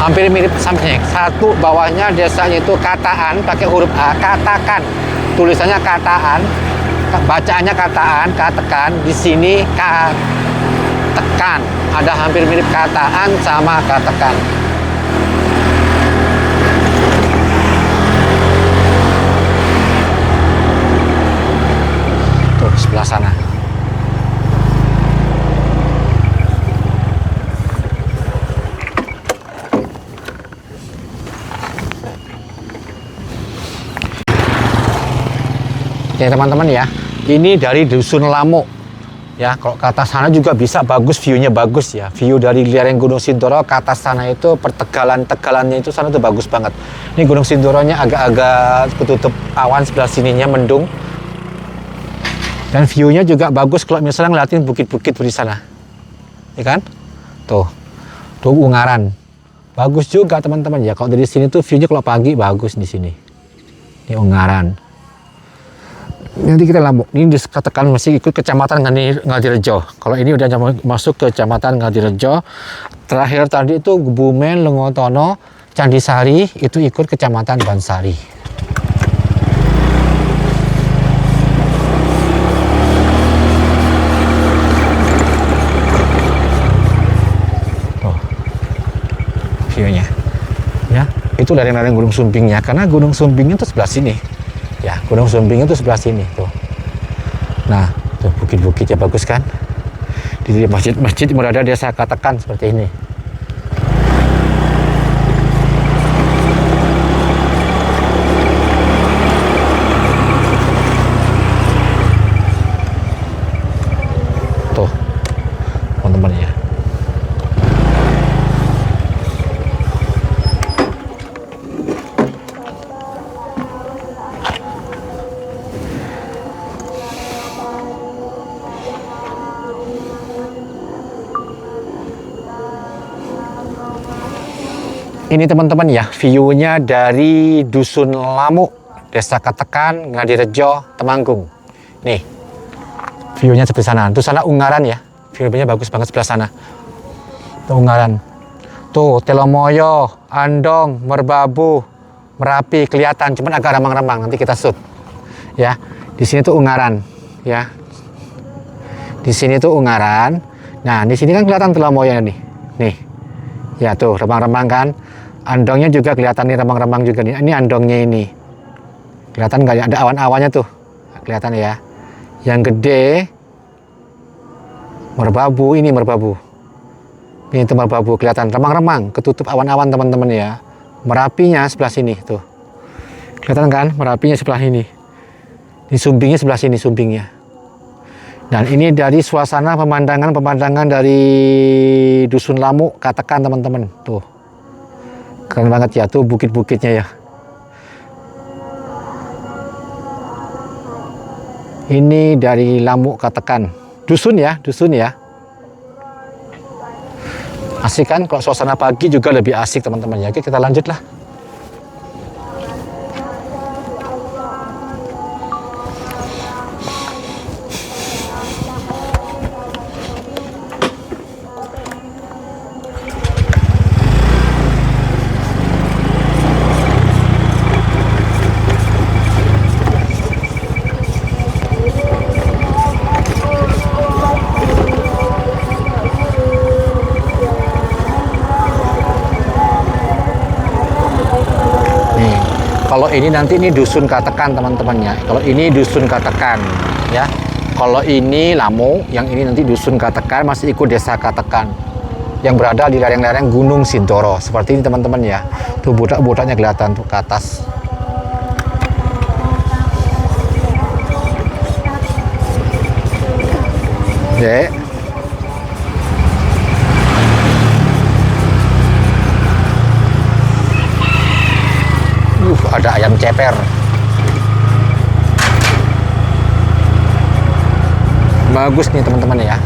Speaker 1: Hampir mirip sampingnya. Satu bawahnya desanya itu Kataan pakai huruf A, Katakan. Tulisannya Kataan, bacaannya Kataan, Katekan. Di sini Katekan. Ada hampir mirip Kataan sama Katekan. Tuh sebelah sana. Ya teman-teman ya, ini dari dusun Lamuk ya. Kalau ke atas sana juga bisa bagus, view-nya bagus ya. View dari lereng Gunung Sindoro ke atas sana itu pertegalan-tegalannya itu sana tuh bagus banget. Ini Gunung Sindoronya agak-agak ketutup awan, sebelah sininya mendung. Dan view-nya juga bagus kalau misalnya ngeliatin bukit-bukit di sana, ya kan? Tuh Ungaran, bagus juga teman-teman ya. Kalau dari sini tuh view-nya kalau pagi bagus di sini. Ini Ungaran. Nanti kita Lamuk. Ini dikatakan masih ikut kecamatan Ngadirejo. Kalau ini udah masuk ke kecamatan Ngadirejo. Terakhir tadi itu Bumen, Lengotono, Candisari itu ikut kecamatan Bansari. Tuh, view-nya. Ya, itu lereng-lereng Gunung Sumbingnya. Karena Gunung Sumbingnya itu sebelah sini. Ya, Gunung Sumbing itu sebelah sini tuh. Nah, tuh bukit-bukitnya bagus kan? Di masjid berada di desa Katakan seperti ini. Tuh, teman-teman ya. Ini teman-teman ya, view-nya dari Dusun Lamuk, Desa Katekan, Ngadirejo, Temanggung. Nih, view-nya seperti sana. Itu sana Ungaran ya, view-nya bagus banget sebelah sana. Itu Ungaran. Tuh, Telomoyo, Andong, Merbabu, Merapi kelihatan, cuman agak remang-remang. Nanti kita shoot. Ya, di sini tuh Ungaran, ya. Di sini tuh Ungaran. Nah, di sini kan kelihatan Telomoyo nih. Nih. Ya tuh, remang-remang kan. Andongnya juga kelihatan nih, remang-remang juga nih. Ini andongnya ini. Kelihatan nggak ya? Ada awan-awannya tuh. Kelihatan ya. Yang gede Merbabu, ini Merbabu. Ini tuh Merbabu, kelihatan remang-remang, ketutup awan-awan teman-teman ya. Merapinya sebelah sini tuh. Kelihatan kan? Merapinya sebelah ini. Ini Sumbingnya sebelah sini, Sumbingnya. Dan ini dari suasana pemandangan dari Dusun Lamuk, Katakan teman-teman. Tuh. Keren banget ya, tuh bukit-bukitnya ya. Ini dari Lamuk Katakan. Dusun ya, dusun ya. Asik kan? Kalau suasana pagi juga lebih asik teman-teman ya. Oke, kita lanjut lah. Kalau ini nanti ini Dusun Katekan teman-teman ya. Kalau ini Dusun Katekan ya. Kalau ini Lamuk, yang ini nanti Dusun Katekan, masih ikut Desa Katekan yang berada di lereng-lereng Gunung Sindoro. Seperti ini teman-teman ya. Tuh budak-budaknya kelihatan tuh ke atas. Dek. Ada ayam ceper. Bagus nih teman-teman ya.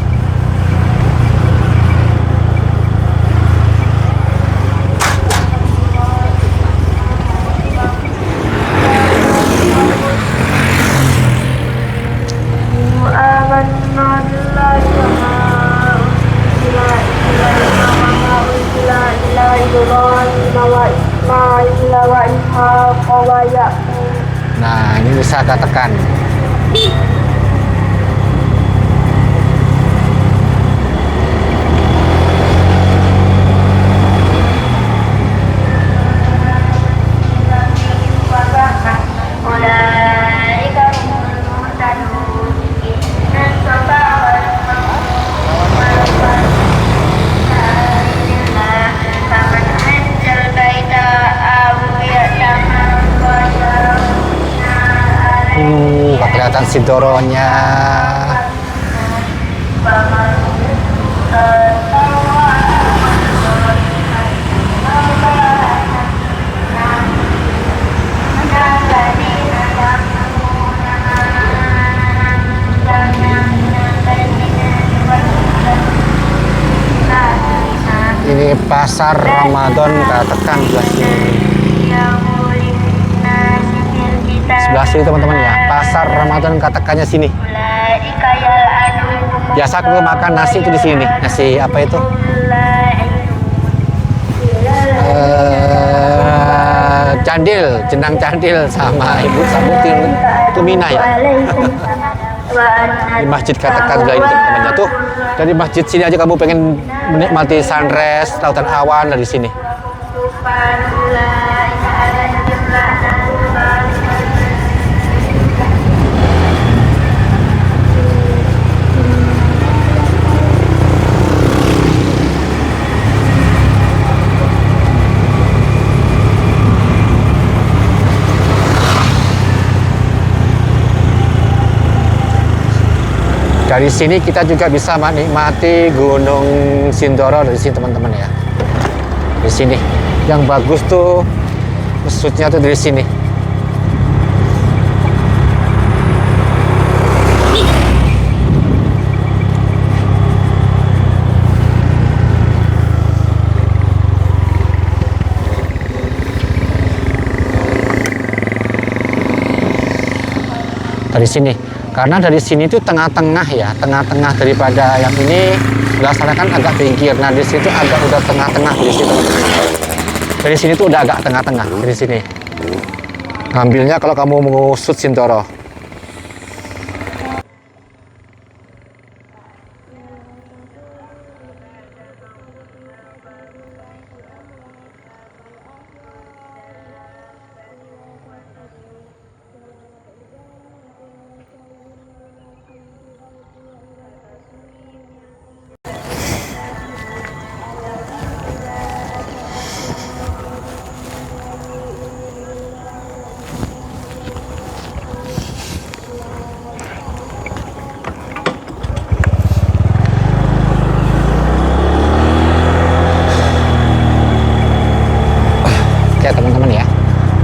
Speaker 1: Nah, ini bisa Katekan. Kelihatan Sindoronya. Ini pasar Ramadan Katekan sebelah sini. sebelah sini teman-teman ya. Pasar Ramadan Katakannya sini. Biasa aku makan nasi itu di sini. Nasi apa itu? Candil, jenang candil sama ibu sabutir tumina ya. Di masjid Katakan juga ini teman-teman ya. Tuh dari masjid sini aja kamu pengen menikmati sunrise, lautan awan dari sini. Dari sini kita juga bisa menikmati Gunung Sindoro dari sini teman-teman ya. Di sini yang bagus tuh maksudnya tuh dari sini. Dari sini. Karena dari sini itu tengah-tengah ya, tengah-tengah daripada yang ini sebelah sana kan agak pinggir. Nah di situ agak udah tengah-tengah di situ. Dari sini tuh udah agak tengah-tengah dari sini. Ngambilnya kalau kamu mau shoot Sindoro.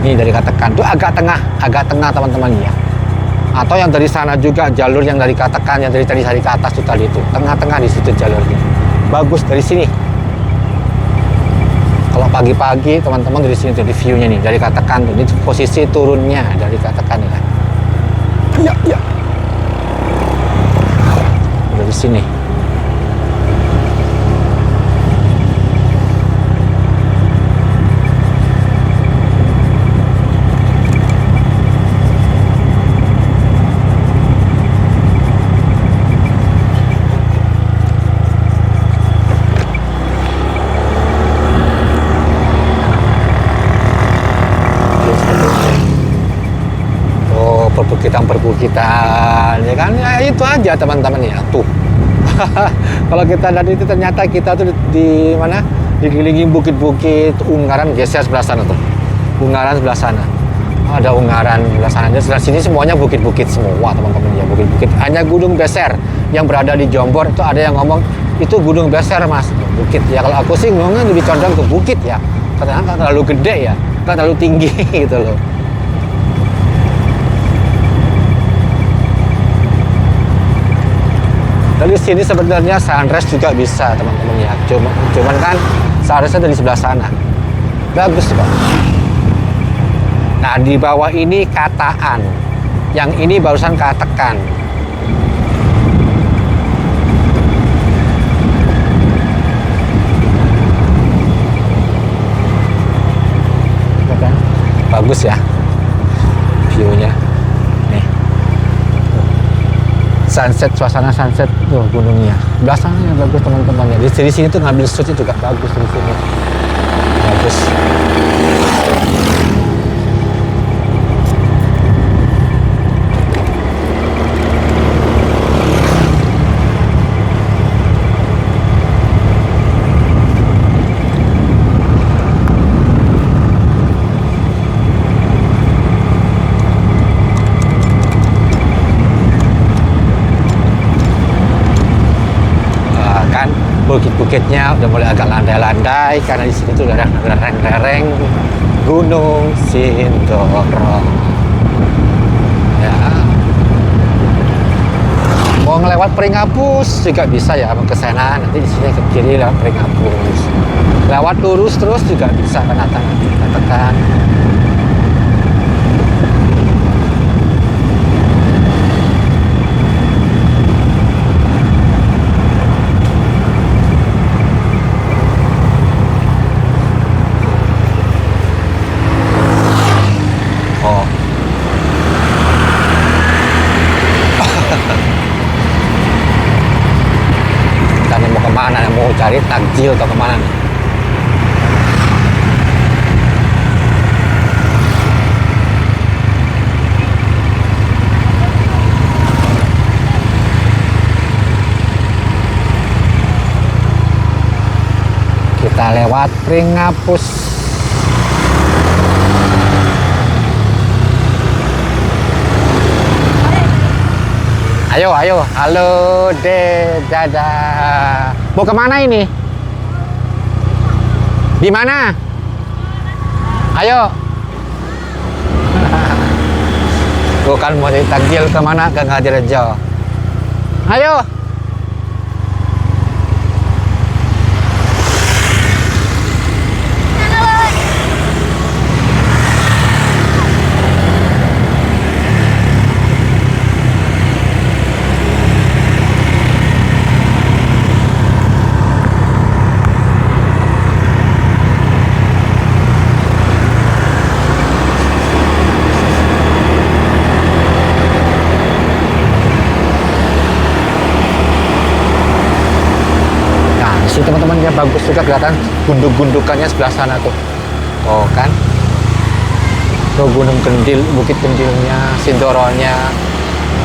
Speaker 1: Ini dari Katakan tuh agak tengah teman-teman ya. Atau yang dari sana juga jalur yang dari Katakan yang dari tadi ke atas tuh tadi itu tengah-tengah di situ jalurnya. Bagus dari sini. Kalau pagi-pagi teman-teman dari sini tuh di view-nya nih dari Katakan tuh. Ini posisi turunnya dari Katakan ya. Iya. Dari sini. Perbukitan ya kan ya itu aja teman-teman ya tuh. Kalau kita dari itu ternyata kita tuh di mana dikelilingi bukit-bukit Ungaran geser sebelah sana tuh. Ungaran sebelah sana ada Ungaran sebelah sana. Jadi sebelah sini semuanya bukit-bukit semua teman-teman ya, bukit-bukit. Hanya Gunung Beser yang berada di Jombor itu ada yang ngomong itu Gunung Beser mas, bukit ya. Kalau aku sih ngomongnya lebih condong ke bukit ya, karena kan terlalu gede ya, kan terlalu tinggi gitu loh. Dari sini sebenarnya sunrise juga bisa teman-teman ya. Cuman kan sunrise dari sebelah sana. Bagus kok. Nah di bawah ini Kataan. Yang ini barusan Katakan. Bagus ya view-nya. Sunset, suasana sunset tuh gunungnya. Belakangnya bagus teman-teman ya. Di sini tuh ngambil shoot juga bagus di sini. Bagus. Bukit-bukitnya udah mulai agak landai-landai karena di sini tuh udah lereng-lereng Gunung Sindoro. Ya. Mau ngelewat Pringapus juga bisa ya, mau ke sana nanti di sini ke kiri lewat Pringapus. Lewat lurus terus juga bisa kan, katakan. Takjil atau kemana nih? Kita lewat Pringapus. Ayo, ayo, halo deh, dadah. Mau kemana ini? Di mana? Ayo. Bukan mau cari takjil kemana? Ke Ngadirejo. Ayo. Teman-teman ya, bagus juga kelihatan gunduk-gundukannya sebelah sana tuh. Oh kan, tuh Gunung Kendil, Bukit Kendilnya, Sindoronya.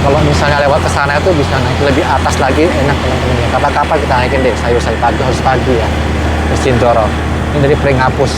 Speaker 1: Kalau misalnya lewat ke sana itu bisa naik lebih atas lagi, enak teman-teman ya. Kapan-kapan kita naikin deh sayur-sayur pagi, harus pagi ya ke Sindoro. Ini dari Pringapus.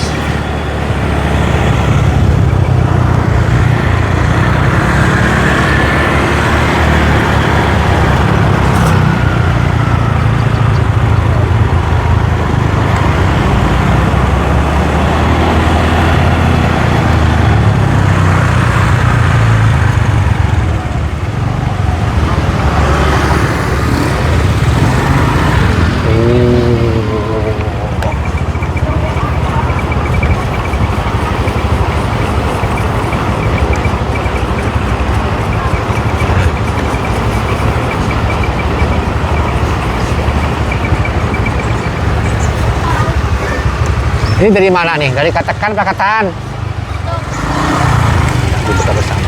Speaker 1: Ini dari mana nih? Dari Katakan apa Kataan? Buka bersama.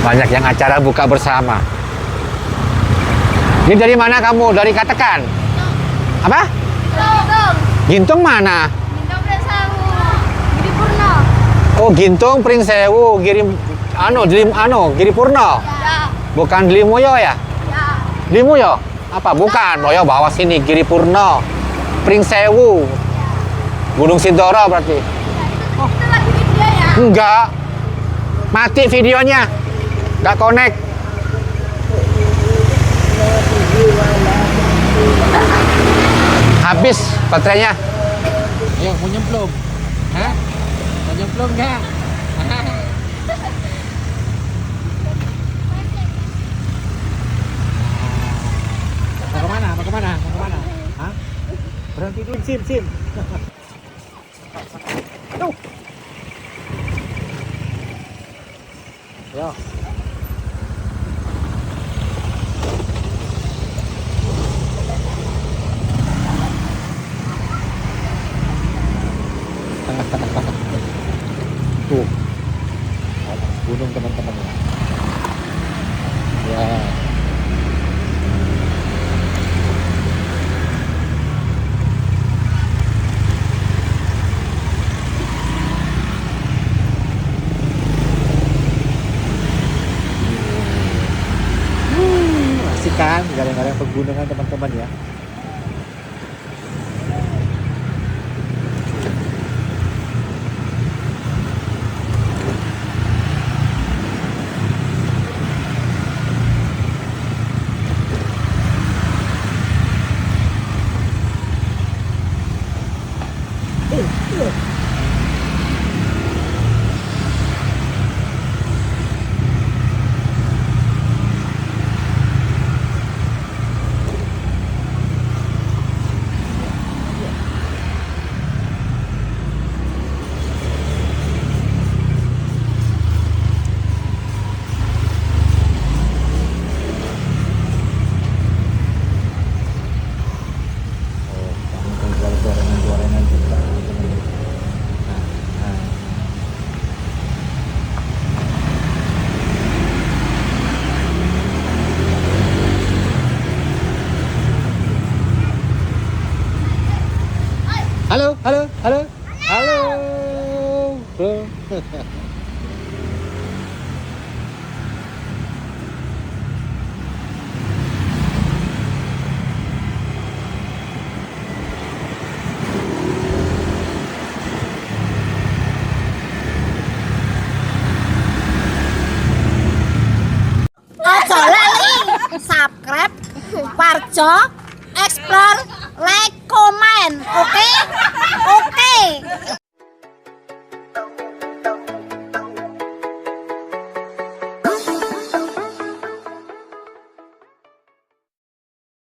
Speaker 1: Banyak yang acara buka bersama. Ini dari mana kamu? Dari Katakan? Apa? Gintung mana?
Speaker 4: Gintung Pringsewu, Giri Purno.
Speaker 1: Oh, Gintung Pringsewu, Giri Purno.
Speaker 4: Ya,
Speaker 1: Bukan Dlimuyo ya?
Speaker 4: ya.
Speaker 1: Dlimuyo? Apa? Bukan. Boyo bawa sini Giri Purno, Pringsewu, Gunung Sindoro berarti.
Speaker 4: Itu lagi video ya.
Speaker 1: Enggak. Mati videonya. Enggak connect. Habis baterainya.
Speaker 2: Ayo, mau nyemplung? Hah? Mau nyemplung nggak? Mau kemana? Mau kemana? Mau kemana? Hah? Berhenti dulu, sim. Tuh. Yo. Tuh, gunung teman-teman ya. Asik kan, gadang-gadang pegunungan teman-teman ya.
Speaker 1: Halo, halo, halo, halo. Halo.
Speaker 3: Ojo lali subscribe Parjo Explore like comment oke